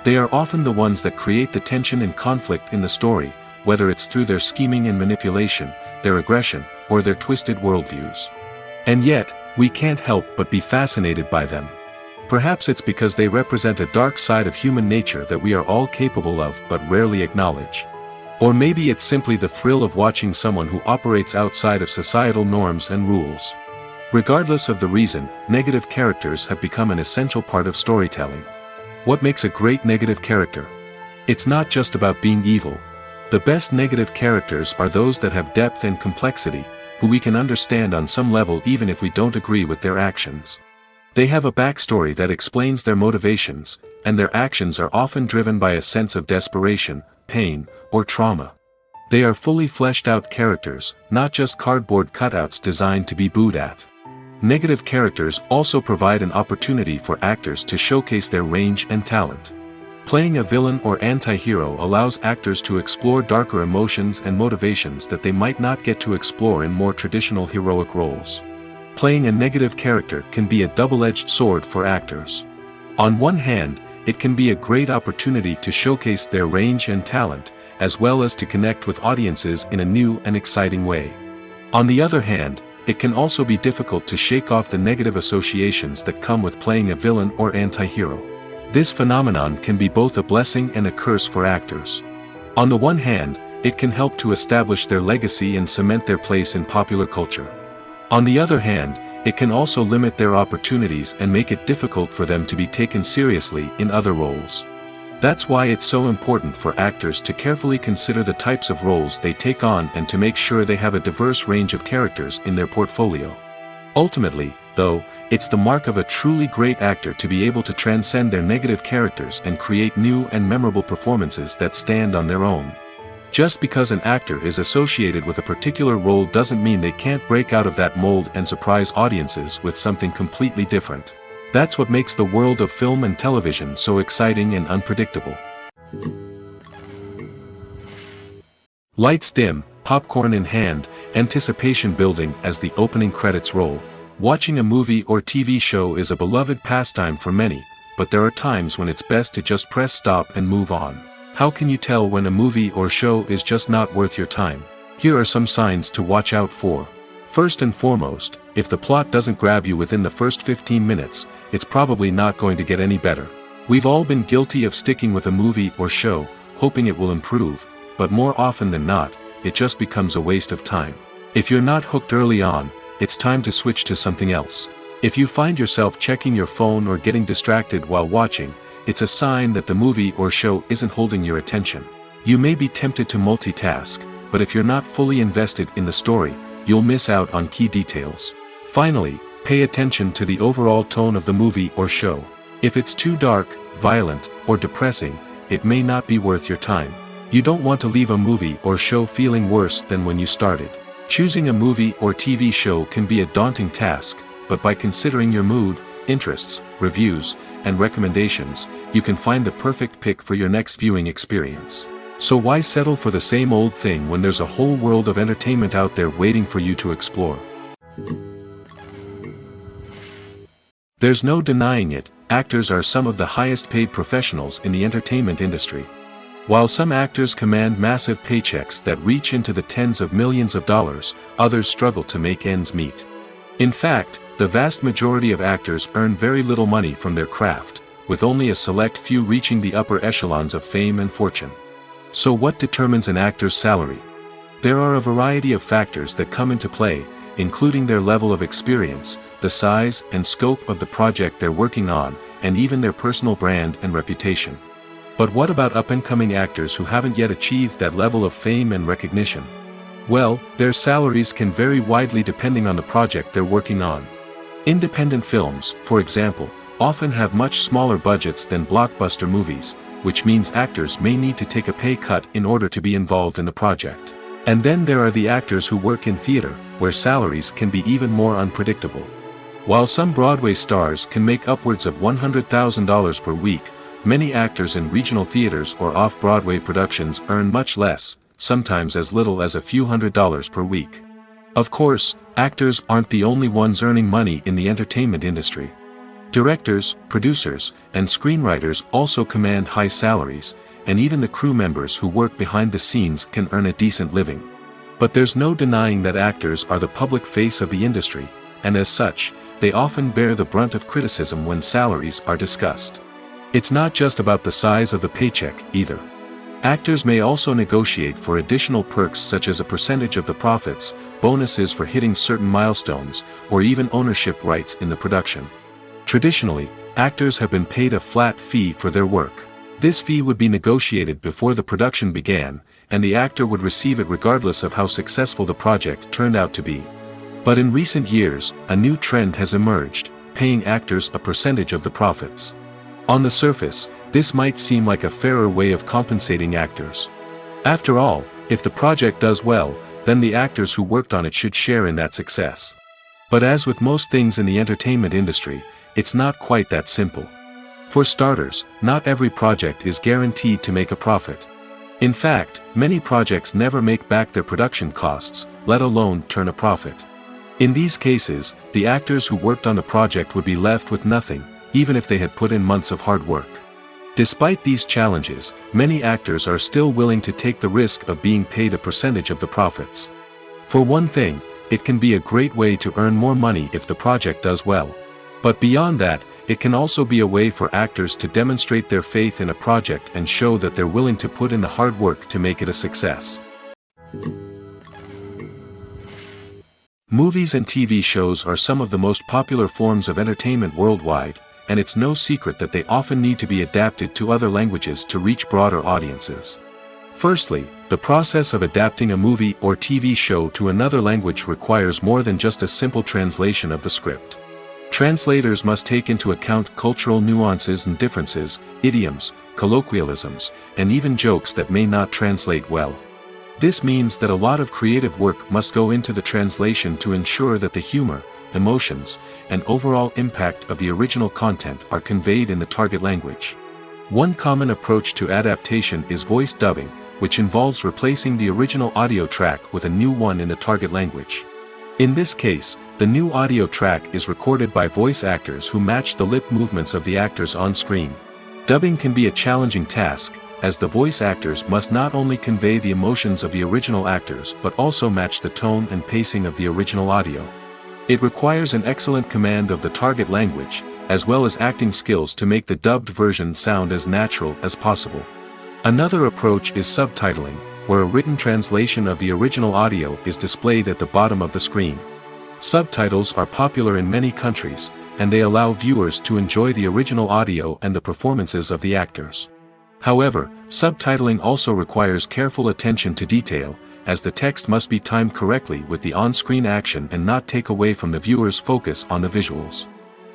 S1: They are often the ones that create the tension and conflict in the story, whether it's through their scheming and manipulation, their aggression, or their twisted worldviews. And yet, we can't help but be fascinated by them. Perhaps it's because they represent a dark side of human nature that we are all capable of but rarely acknowledge. Or maybe it's simply the thrill of watching someone who operates outside of societal norms and rules. Regardless of the reason, negative characters have become an essential part of storytelling. What makes a great negative character? It's not just about being evil. The best negative characters are those that have depth and complexity, who we can understand on some level even if we don't agree with their actions. They have a backstory that explains their motivations, and their actions are often driven by a sense of desperation, pain, or trauma. They are fully fleshed out characters, not just cardboard cutouts designed to be booed at. Negative characters also provide an opportunity for actors to showcase their range and talent. Playing a villain or anti-hero allows actors to explore darker emotions and motivations that they might not get to explore in more traditional heroic roles. Playing a negative character can be a double-edged sword for actors. On one hand, it can be a great opportunity to showcase their range and talent, as well as to connect with audiences in a new and exciting way. On the other hand, it can also be difficult to shake off the negative associations that come with playing a villain or anti-hero. This phenomenon can be both a blessing and a curse for actors. On the one hand, it can help to establish their legacy and cement their place in popular culture. On the other hand, it can also limit their opportunities and make it difficult for them to be taken seriously in other roles. That's why it's so important for actors to carefully consider the types of roles they take on and to make sure they have a diverse range of characters in their portfolio. Ultimately, though, it's the mark of a truly great actor to be able to transcend their negative characters and create new and memorable performances that stand on their own. Just because an actor is associated with a particular role doesn't mean they can't break out of that mold and surprise audiences with something completely different. That's what makes the world of film and television so exciting and unpredictable. Lights dim, popcorn in hand, anticipation building as the opening credits roll. Watching a movie or TV show is a beloved pastime for many, but there are times when it's best to just press stop and move on. How can you tell when a movie or show is just not worth your time? Here are some signs to watch out for. First and foremost, if the plot doesn't grab you within the first 15 minutes, it's probably not going to get any better. We've all been guilty of sticking with a movie or show, hoping it will improve, but more often than not, it just becomes a waste of time. If you're not hooked early on, it's time to switch to something else. If you find yourself checking your phone or getting distracted while watching, it's a sign that the movie or show isn't holding your attention. You may be tempted to multitask, but if you're not fully invested in the story, you'll miss out on key details. Finally, pay attention to the overall tone of the movie or show. If it's too dark, violent, or depressing, it may not be worth your time. You don't want to leave a movie or show feeling worse than when you started. Choosing a movie or TV show can be a daunting task, but by considering your mood, interests, reviews, and recommendations, you can find the perfect pick for your next viewing experience. So why settle for the same old thing when there's a whole world of entertainment out there waiting for you to explore? There's no denying it, actors are some of the highest paid professionals in the entertainment industry. While some actors command massive paychecks that reach into the tens of millions of dollars, others struggle to make ends meet. In fact, the vast majority of actors earn very little money from their craft, with only a select few reaching the upper echelons of fame and fortune. So what determines an actor's salary? There are a variety of factors that come into play, including their level of experience, the size and scope of the project they're working on, and even their personal brand and reputation. But what about up-and-coming actors who haven't yet achieved that level of fame and recognition? Well, their salaries can vary widely depending on the project they're working on. Independent films, for example, often have much smaller budgets than blockbuster movies, which means actors may need to take a pay cut in order to be involved in the project. And then there are the actors who work in theater, where salaries can be even more unpredictable. While some Broadway stars can make upwards of $100,000 per week, many actors in regional theaters or off-Broadway productions earn much less, sometimes as little as a few $100s per week. Of course, actors aren't the only ones earning money in the entertainment industry. Directors, producers, and screenwriters also command high salaries, and even the crew members who work behind the scenes can earn a decent living. But there's no denying that actors are the public face of the industry, and as such, they often bear the brunt of criticism when salaries are discussed. It's not just about the size of the paycheck, either. Actors may also negotiate for additional perks such as a percentage of the profits, bonuses for hitting certain milestones, or even ownership rights in the production. Traditionally, actors have been paid a flat fee for their work. This fee would be negotiated before the production began, and the actor would receive it regardless of how successful the project turned out to be. But in recent years, a new trend has emerged, paying actors a percentage of the profits. On the surface, this might seem like a fairer way of compensating actors. After all, if the project does well, then the actors who worked on it should share in that success. But as with most things in the entertainment industry, it's not quite that simple. For starters, not every project is guaranteed to make a profit. In fact, many projects never make back their production costs, let alone turn a profit. In these cases, the actors who worked on the project would be left with nothing, even if they had put in months of hard work. Despite these challenges, many actors are still willing to take the risk of being paid a percentage of the profits. For one thing, it can be a great way to earn more money if the project does well. But beyond that, it can also be a way for actors to demonstrate their faith in a project and show that they're willing to put in the hard work to make it a success. Movies and TV shows are some of the most popular forms of entertainment worldwide, and it's no secret that they often need to be adapted to other languages to reach broader audiences. Firstly, the process of adapting a movie or TV show to another language requires more than just a simple translation of the script. Translators must take into account cultural nuances and differences, idioms, colloquialisms, and even jokes that may not translate well. This means that a lot of creative work must go into the translation to ensure that the humor, emotions, and overall impact of the original content are conveyed in the target language. One common approach to adaptation is voice dubbing, which involves replacing the original audio track with a new one in the target language. In this case, the new audio track is recorded by voice actors who match the lip movements of the actors on screen. Dubbing can be a challenging task, as the voice actors must not only convey the emotions of the original actors but also match the tone and pacing of the original audio. It requires an excellent command of the target language, as well as acting skills to make the dubbed version sound as natural as possible. Another approach is subtitling, where a written translation of the original audio is displayed at the bottom of the screen. Subtitles are popular in many countries, and they allow viewers to enjoy the original audio and the performances of the actors. However, subtitling also requires careful attention to detail, as the text must be timed correctly with the on-screen action and not take away from the viewer's focus on the visuals.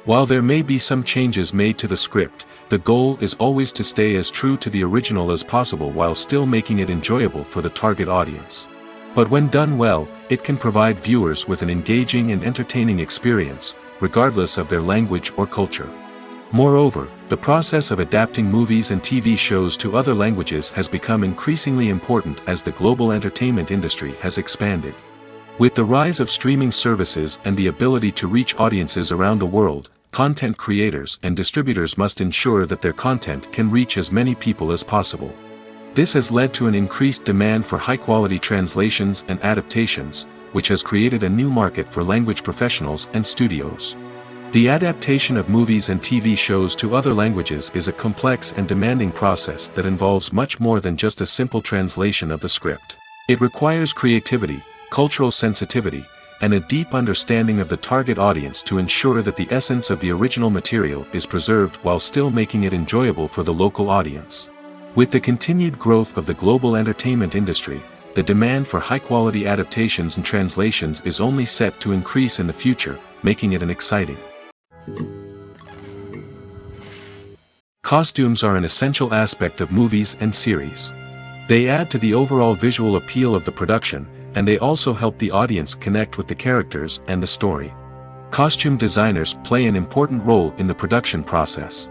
S1: While there may be some changes made to the script, the goal is always to stay as true to the original as possible while still making it enjoyable for the target audience. But when done well, it can provide viewers with an engaging and entertaining experience, regardless of their language or culture. Moreover, the process of adapting movies and TV shows to other languages has become increasingly important as the global entertainment industry has expanded. With the rise of streaming services and the ability to reach audiences around the world, content creators and distributors must ensure that their content can reach as many people as possible. This has led to an increased demand for high-quality translations and adaptations, which has created a new market for language professionals and studios. The adaptation of movies and TV shows to other languages is a complex and demanding process that involves much more than just a simple translation of the script. It requires creativity, cultural sensitivity, and a deep understanding of the target audience to ensure that the essence of the original material is preserved while still making it enjoyable for the local audience. With the continued growth of the global entertainment industry, the demand for high-quality adaptations and translations is only set to increase in the future, making it an exciting. Costumes are an essential aspect of movies and series. They add to the overall visual appeal of the production, and they also help the audience connect with the characters and the story. Costume designers play an important role in the production process.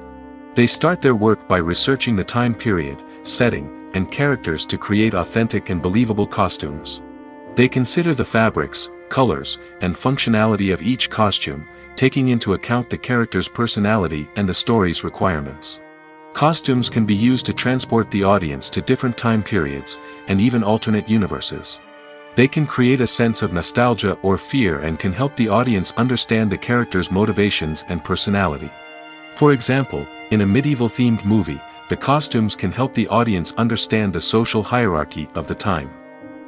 S1: They start their work by researching the time period, setting, and characters to create authentic and believable costumes. They consider the fabrics, colors, and functionality of each costume, taking into account the character's personality and the story's requirements. Costumes can be used to transport the audience to different time periods, and even alternate universes. They can create a sense of nostalgia or fear and can help the audience understand the character's motivations and personality. For example, in a medieval-themed movie, the costumes can help the audience understand the social hierarchy of the time.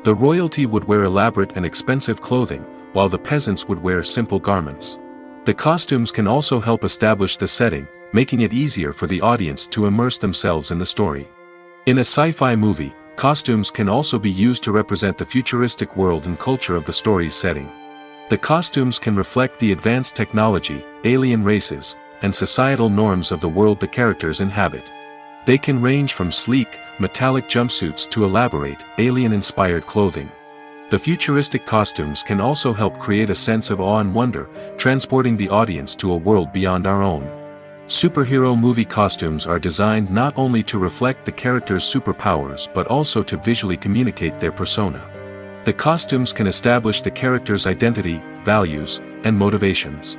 S1: The royalty would wear elaborate and expensive clothing, while the peasants would wear simple garments. The costumes can also help establish the setting, making it easier for the audience to immerse themselves in the story. In a sci-fi movie, costumes can also be used to represent the futuristic world and culture of the story's setting. The costumes can reflect the advanced technology, alien races, and societal norms of the world the characters inhabit. They can range from sleek, metallic jumpsuits to elaborate, alien-inspired clothing. The futuristic costumes can also help create a sense of awe and wonder, transporting the audience to a world beyond our own. Superhero movie costumes are designed not only to reflect the character's superpowers but also to visually communicate their persona. The costumes can establish the character's identity, values, and motivations.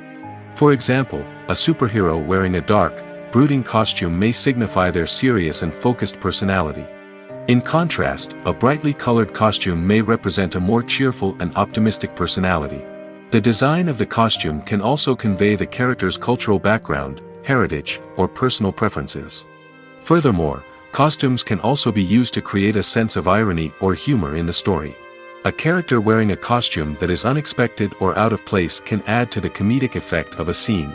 S1: For example, a superhero wearing a dark, brooding costume may signify their serious and focused personality. In contrast, a brightly colored costume may represent a more cheerful and optimistic personality. The design of the costume can also convey the character's cultural background, heritage, or personal preferences. Furthermore, costumes can also be used to create a sense of irony or humor in the story. A character wearing a costume that is unexpected or out of place can add to the comedic effect of a scene.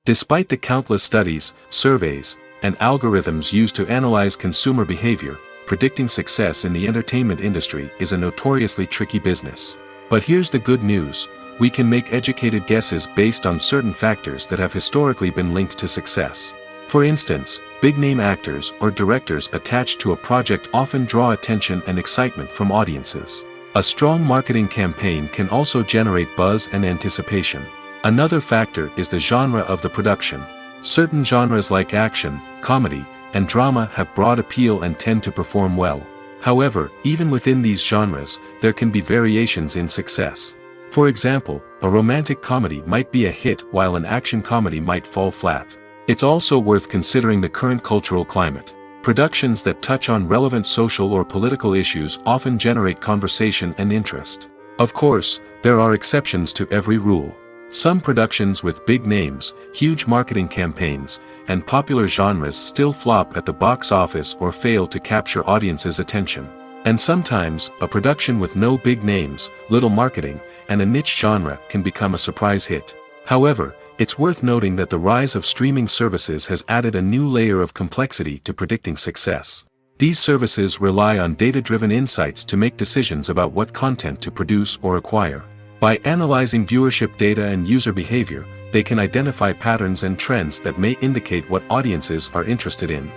S1: Despite the countless studies, surveys, and algorithms used to analyze consumer behavior, predicting success in the entertainment industry is a notoriously tricky business. But here's the good news: we can make educated guesses based on certain factors that have historically been linked to success. For instance, big-name actors or directors attached to a project often draw attention and excitement from audiences. A strong marketing campaign can also generate buzz and anticipation. Another factor is the genre of the production. Certain genres like action, comedy, and drama have broad appeal and tend to perform well. However, even within these genres, there can be variations in success. For example, a romantic comedy might be a hit while an action comedy might fall flat. It's also worth considering the current cultural climate. Productions that touch on relevant social or political issues often generate conversation and interest. Of course, there are exceptions to every rule. Some productions with big names, huge marketing campaigns, and popular genres still flop at the box office or fail to capture audiences' attention. And sometimes, a production with no big names, little marketing, and a niche genre can become a surprise hit. However, it's worth noting that the rise of streaming services has added a new layer of complexity to predicting success. These services rely on data-driven insights to make decisions about what content to produce or acquire. By analyzing viewership data and user behavior, they can identify patterns and trends that may indicate what audiences are interested in.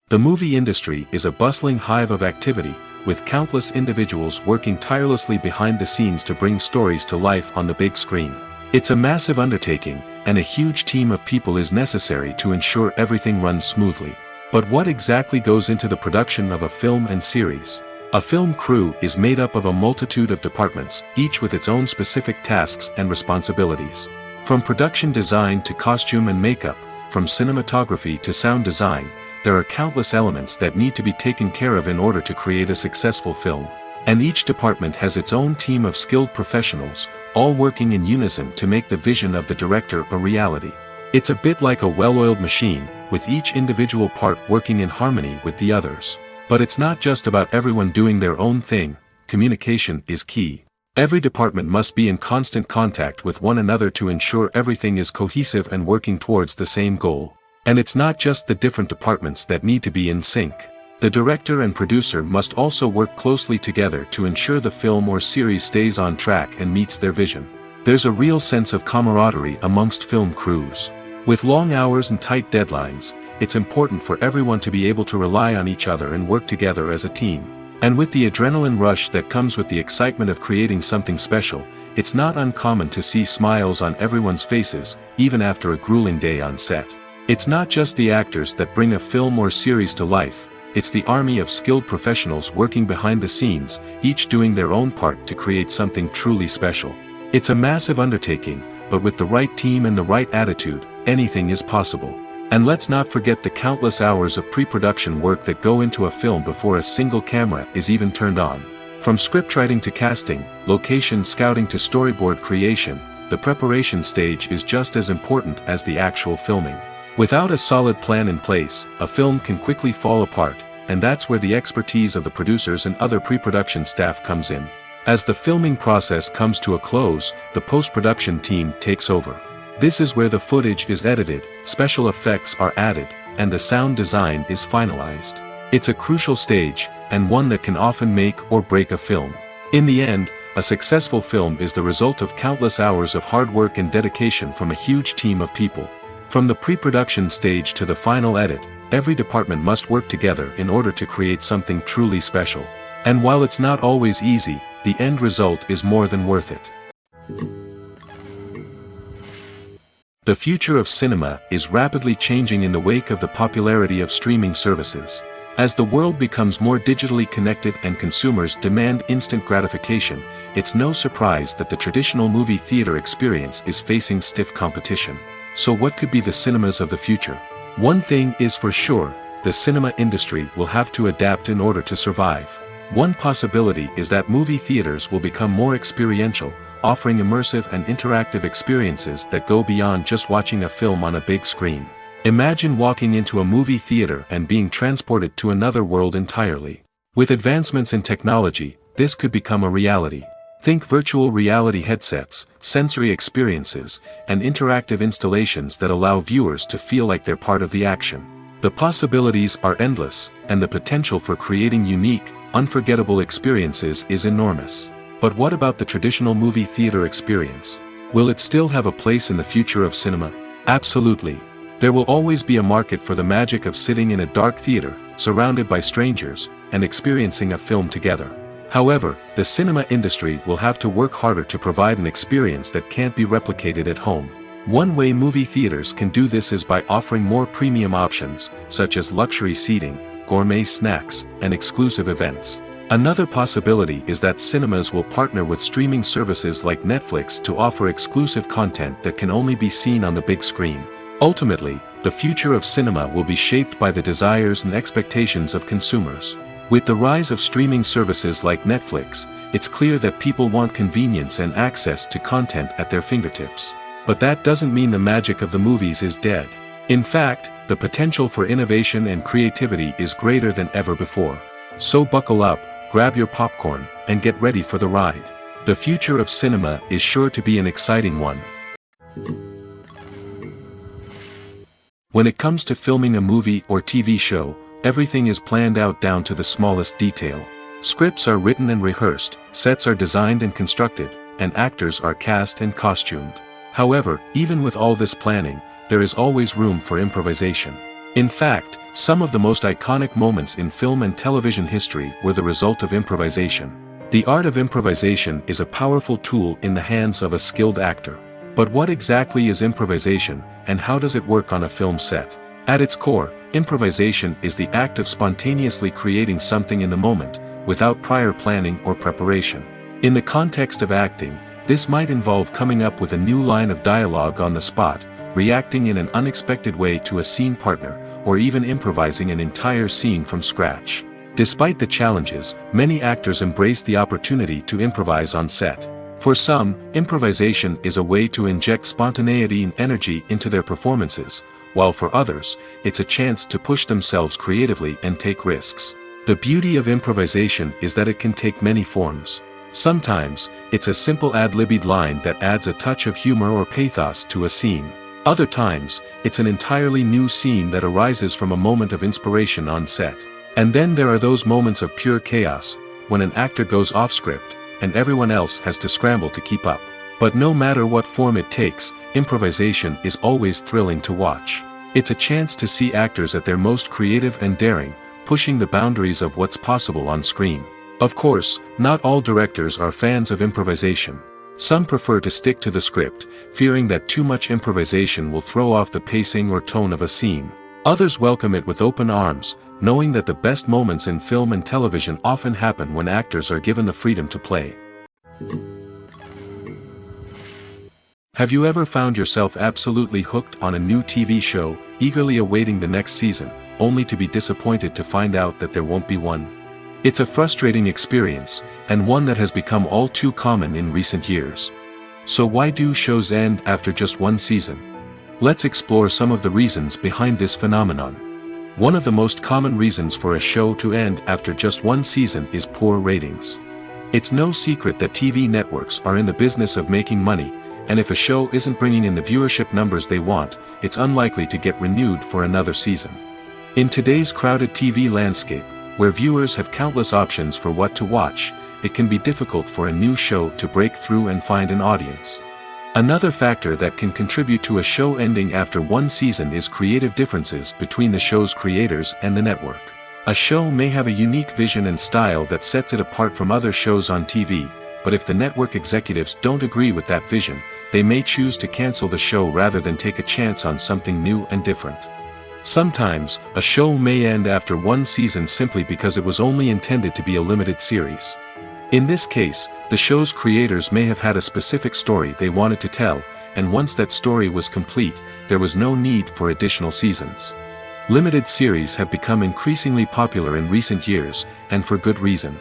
S1: The movie industry is a bustling hive of activity, with countless individuals working tirelessly behind the scenes to bring stories to life on the big screen. It's a massive undertaking, and a huge team of people is necessary to ensure everything runs smoothly. But what exactly goes into the production of a film and series? A film crew is made up of a multitude of departments, each with its own specific tasks and responsibilities. From production design to costume and makeup, from cinematography to sound design, there are countless elements that need to be taken care of in order to create a successful film. And each department has its own team of skilled professionals, all working in unison to make the vision of the director a reality. It's a bit like a well-oiled machine, with each individual part working in harmony with the others. But it's not just about everyone doing their own thing. Communication is key. Every department must be in constant contact with one another to ensure everything is cohesive and working towards the same goal. And it's not just the different departments that need to be in sync. The director and producer must also work closely together to ensure the film or series stays on track and meets their vision. There's a real sense of camaraderie amongst film crews. With long hours and tight deadlines, it's important for everyone to be able to rely on each other and work together as a team. And with the adrenaline rush that comes with the excitement of creating something special, it's not uncommon to see smiles on everyone's faces, even after a grueling day on set. It's not just the actors that bring a film or series to life, it's the army of skilled professionals working behind the scenes, each doing their own part to create something truly special. It's a massive undertaking, but with the right team and the right attitude, anything is possible. And let's not forget the countless hours of pre-production work that go into a film before a single camera is even turned on. From scriptwriting to casting, location scouting to storyboard creation, the preparation stage is just as important as the actual filming. Without a solid plan in place, a film can quickly fall apart, and that's where the expertise of the producers and other pre-production staff comes in. As the filming process comes to a close, the post-production team takes over. This is where the footage is edited, special effects are added, and the sound design is finalized. It's a crucial stage, and one that can often make or break a film. In the end, a successful film is the result of countless hours of hard work and dedication from a huge team of people. From the pre-production stage to the final edit, every department must work together in order to create something truly special. And while it's not always easy, the end result is more than worth it. The future of cinema is rapidly changing in the wake of the popularity of streaming services. As the world becomes more digitally connected and consumers demand instant gratification, it's no surprise that the traditional movie theater experience is facing stiff competition. So what could be the cinemas of the future? One thing is for sure, the cinema industry will have to adapt in order to survive. One possibility is that movie theaters will become more experiential, offering immersive and interactive experiences that go beyond just watching a film on a big screen. Imagine walking into a movie theater and being transported to another world entirely. With advancements in technology, this could become a reality. Think virtual reality headsets, sensory experiences, and interactive installations that allow viewers to feel like they're part of the action. The possibilities are endless, and the potential for creating unique, unforgettable experiences is enormous. But what about the traditional movie theater experience? Will it still have a place in the future of cinema? Absolutely. There will always be a market for the magic of sitting in a dark theater, surrounded by strangers, and experiencing a film together. However, the cinema industry will have to work harder to provide an experience that can't be replicated at home. One way movie theaters can do this is by offering more premium options, such as luxury seating, gourmet snacks, and exclusive events. Another possibility is that cinemas will partner with streaming services like Netflix to offer exclusive content that can only be seen on the big screen. Ultimately, the future of cinema will be shaped by the desires and expectations of consumers. With the rise of streaming services like Netflix, it's clear that people want convenience and access to content at their fingertips. But that doesn't mean the magic of the movies is dead. In fact, the potential for innovation and creativity is greater than ever before. So buckle up, grab your popcorn, and get ready for the ride. The future of cinema is sure to be an exciting one. When it comes to filming a movie or TV show, everything is planned out down to the smallest detail. Scripts are written and rehearsed, sets are designed and constructed, and actors are cast and costumed. However, even with all this planning, there is always room for improvisation. In fact, some of the most iconic moments in film and television history were the result of improvisation. The art of improvisation is a powerful tool in the hands of a skilled actor. But what exactly is improvisation, and how does it work on a film set? At its core, improvisation is the act of spontaneously creating something in the moment, without prior planning or preparation. In the context of acting, this might involve coming up with a new line of dialogue on the spot, reacting in an unexpected way to a scene partner, or even improvising an entire scene from scratch. Despite the challenges, many actors embrace the opportunity to improvise on set. For some, improvisation is a way to inject spontaneity and energy into their performances, while for others, it's a chance to push themselves creatively and take risks. The beauty of improvisation is that it can take many forms. Sometimes, it's a simple ad-libbed line that adds a touch of humor or pathos to a scene. Other times, it's an entirely new scene that arises from a moment of inspiration on set. And then there are those moments of pure chaos, when an actor goes off script, and everyone else has to scramble to keep up. But no matter what form it takes, improvisation is always thrilling to watch. It's a chance to see actors at their most creative and daring, pushing the boundaries of what's possible on screen. Of course, not all directors are fans of improvisation. Some prefer to stick to the script, fearing that too much improvisation will throw off the pacing or tone of a scene. Others welcome it with open arms, knowing that the best moments in film and television often happen when actors are given the freedom to play. Have you ever found yourself absolutely hooked on a new TV show, eagerly awaiting the next season, only to be disappointed to find out that there won't be one? It's a frustrating experience, and one that has become all too common in recent years. So why do shows end after just one season? Let's explore some of the reasons behind this phenomenon. One of the most common reasons for a show to end after just one season is poor ratings. It's no secret that TV networks are in the business of making money, and if a show isn't bringing in the viewership numbers they want, it's unlikely to get renewed for another season. In today's crowded TV landscape, where viewers have countless options for what to watch, it can be difficult for a new show to break through and find an audience. Another factor that can contribute to a show ending after one season is creative differences between the show's creators and the network. A show may have a unique vision and style that sets it apart from other shows on TV, but if the network executives don't agree with that vision, they may choose to cancel the show rather than take a chance on something new and different. Sometimes, a show may end after one season simply because it was only intended to be a limited series. In this case, the show's creators may have had a specific story they wanted to tell, and once that story was complete, there was no need for additional seasons. Limited series have become increasingly popular in recent years, and for good reason.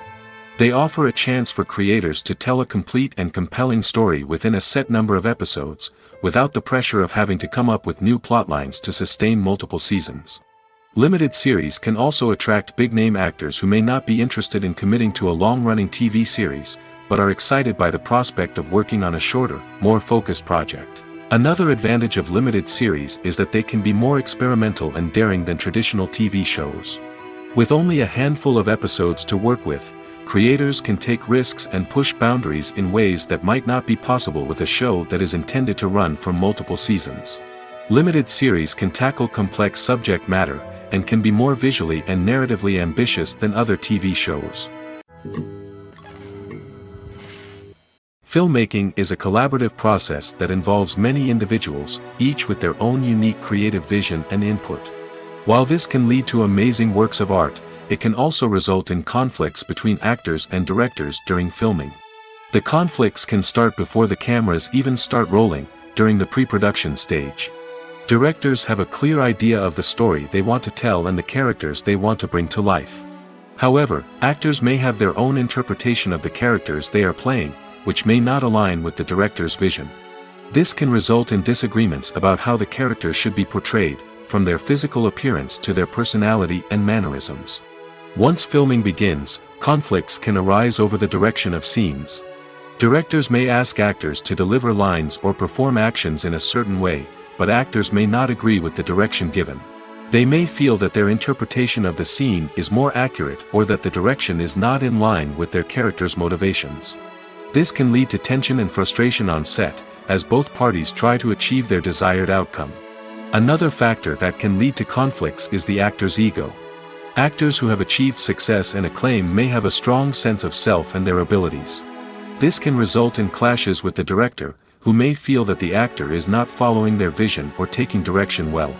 S1: They offer a chance for creators to tell a complete and compelling story within a set number of episodes, without the pressure of having to come up with new plotlines to sustain multiple seasons. Limited series can also attract big-name actors who may not be interested in committing to a long-running TV series, but are excited by the prospect of working on a shorter, more focused project. Another advantage of limited series is that they can be more experimental and daring than traditional TV shows. With only a handful of episodes to work with, creators can take risks and push boundaries in ways that might not be possible with a show that is intended to run for multiple seasons. Limited series can tackle complex subject matter, and can be more visually and narratively ambitious than other TV shows. Filmmaking is a collaborative process that involves many individuals, each with their own unique creative vision and input. While this can lead to amazing works of art, it can also result in conflicts between actors and directors during filming. The conflicts can start before the cameras even start rolling, during the pre-production stage. Directors have a clear idea of the story they want to tell and the characters they want to bring to life. However, actors may have their own interpretation of the characters they are playing, which may not align with the director's vision. This can result in disagreements about how the characters should be portrayed, from their physical appearance to their personality and mannerisms. Once filming begins, conflicts can arise over the direction of scenes. Directors may ask actors to deliver lines or perform actions in a certain way, but actors may not agree with the direction given. They may feel that their interpretation of the scene is more accurate or that the direction is not in line with their character's motivations. This can lead to tension and frustration on set, as both parties try to achieve their desired outcome. Another factor that can lead to conflicts is the actor's ego. Actors who have achieved success and acclaim may have a strong sense of self and their abilities. This can result in clashes with the director, who may feel that the actor is not following their vision or taking direction well.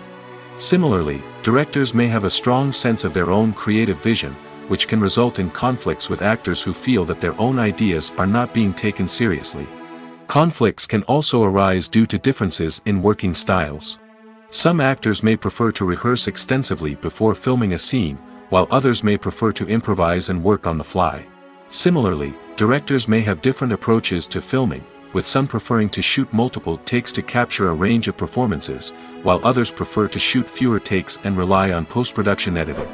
S1: Similarly, directors may have a strong sense of their own creative vision, which can result in conflicts with actors who feel that their own ideas are not being taken seriously. Conflicts can also arise due to differences in working styles. Some actors may prefer to rehearse extensively before filming a scene, while others may prefer to improvise and work on the fly. Similarly, directors may have different approaches to filming, with some preferring to shoot multiple takes to capture a range of performances, while others prefer to shoot fewer takes and rely on post-production editing.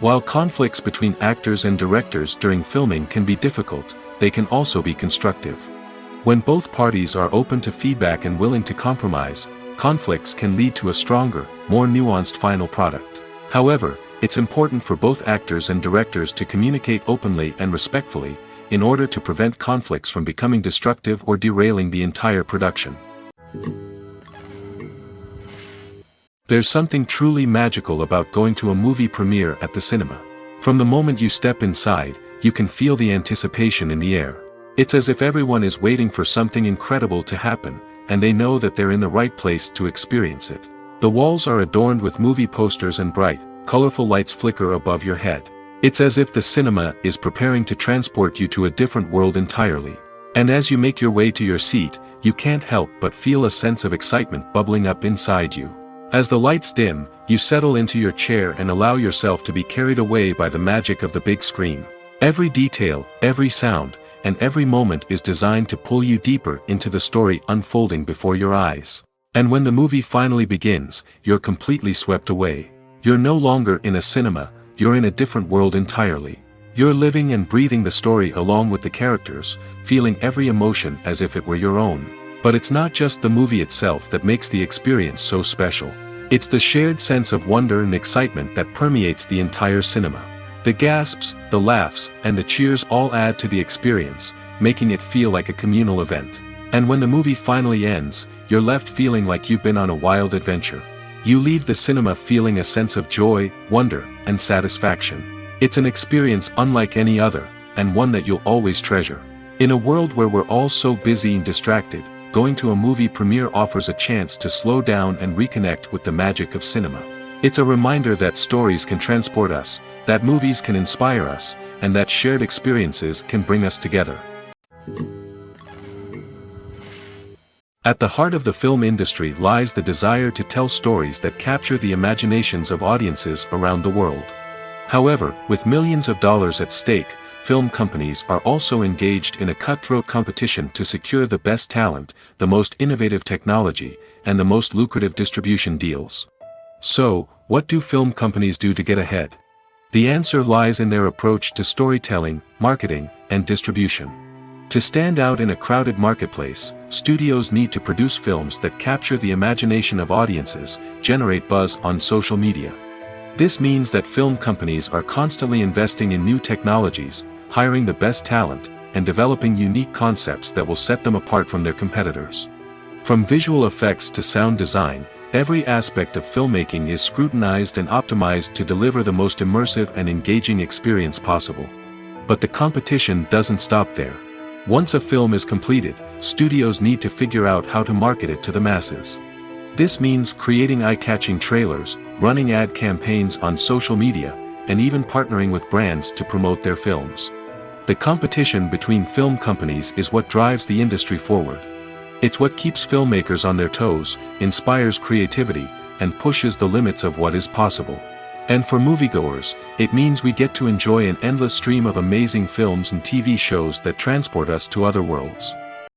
S1: While conflicts between actors and directors during filming can be difficult, they can also be constructive. When both parties are open to feedback and willing to compromise, conflicts can lead to a stronger, more nuanced final product. However, it's important for both actors and directors to communicate openly and respectfully, in order to prevent conflicts from becoming destructive or derailing the entire production. There's something truly magical about going to a movie premiere at the cinema. From the moment you step inside, you can feel the anticipation in the air. It's as if everyone is waiting for something incredible to happen, and they know that they're in the right place to experience it. The walls are adorned with movie posters and bright, colorful lights flicker above your head. It's as if the cinema is preparing to transport you to a different world entirely. And as you make your way to your seat, you can't help but feel a sense of excitement bubbling up inside you. As the lights dim, you settle into your chair and allow yourself to be carried away by the magic of the big screen. Every detail, every sound, and every moment is designed to pull you deeper into the story unfolding before your eyes. And when the movie finally begins, you're completely swept away. You're no longer in a cinema, you're in a different world entirely. You're living and breathing the story along with the characters, feeling every emotion as if it were your own. But it's not just the movie itself that makes the experience so special. It's the shared sense of wonder and excitement that permeates the entire cinema. The gasps, the laughs, and the cheers all add to the experience, making it feel like a communal event. And when the movie finally ends, you're left feeling like you've been on a wild adventure. You leave the cinema feeling a sense of joy, wonder, and satisfaction. It's an experience unlike any other, and one that you'll always treasure. In a world where we're all so busy and distracted, going to a movie premiere offers a chance to slow down and reconnect with the magic of cinema. It's a reminder that stories can transport us, that movies can inspire us, and that shared experiences can bring us together. At the heart of the film industry lies the desire to tell stories that capture the imaginations of audiences around the world. However, with millions of dollars at stake, film companies are also engaged in a cutthroat competition to secure the best talent, the most innovative technology, and the most lucrative distribution deals. So, what do film companies do to get ahead? The answer lies in their approach to storytelling, marketing, and distribution. To stand out in a crowded marketplace, studios need to produce films that capture the imagination of audiences, generate buzz on social media. This means that film companies are constantly investing in new technologies, hiring the best talent, and developing unique concepts that will set them apart from their competitors. From visual effects to sound design, every aspect of filmmaking is scrutinized and optimized to deliver the most immersive and engaging experience possible. But the competition doesn't stop there. Once a film is completed, studios need to figure out how to market it to the masses. This means creating eye-catching trailers, running ad campaigns on social media, and even partnering with brands to promote their films. The competition between film companies is what drives the industry forward. It's what keeps filmmakers on their toes, inspires creativity, and pushes the limits of what is possible. And for moviegoers, it means we get to enjoy an endless stream of amazing films and TV shows that transport us to other worlds.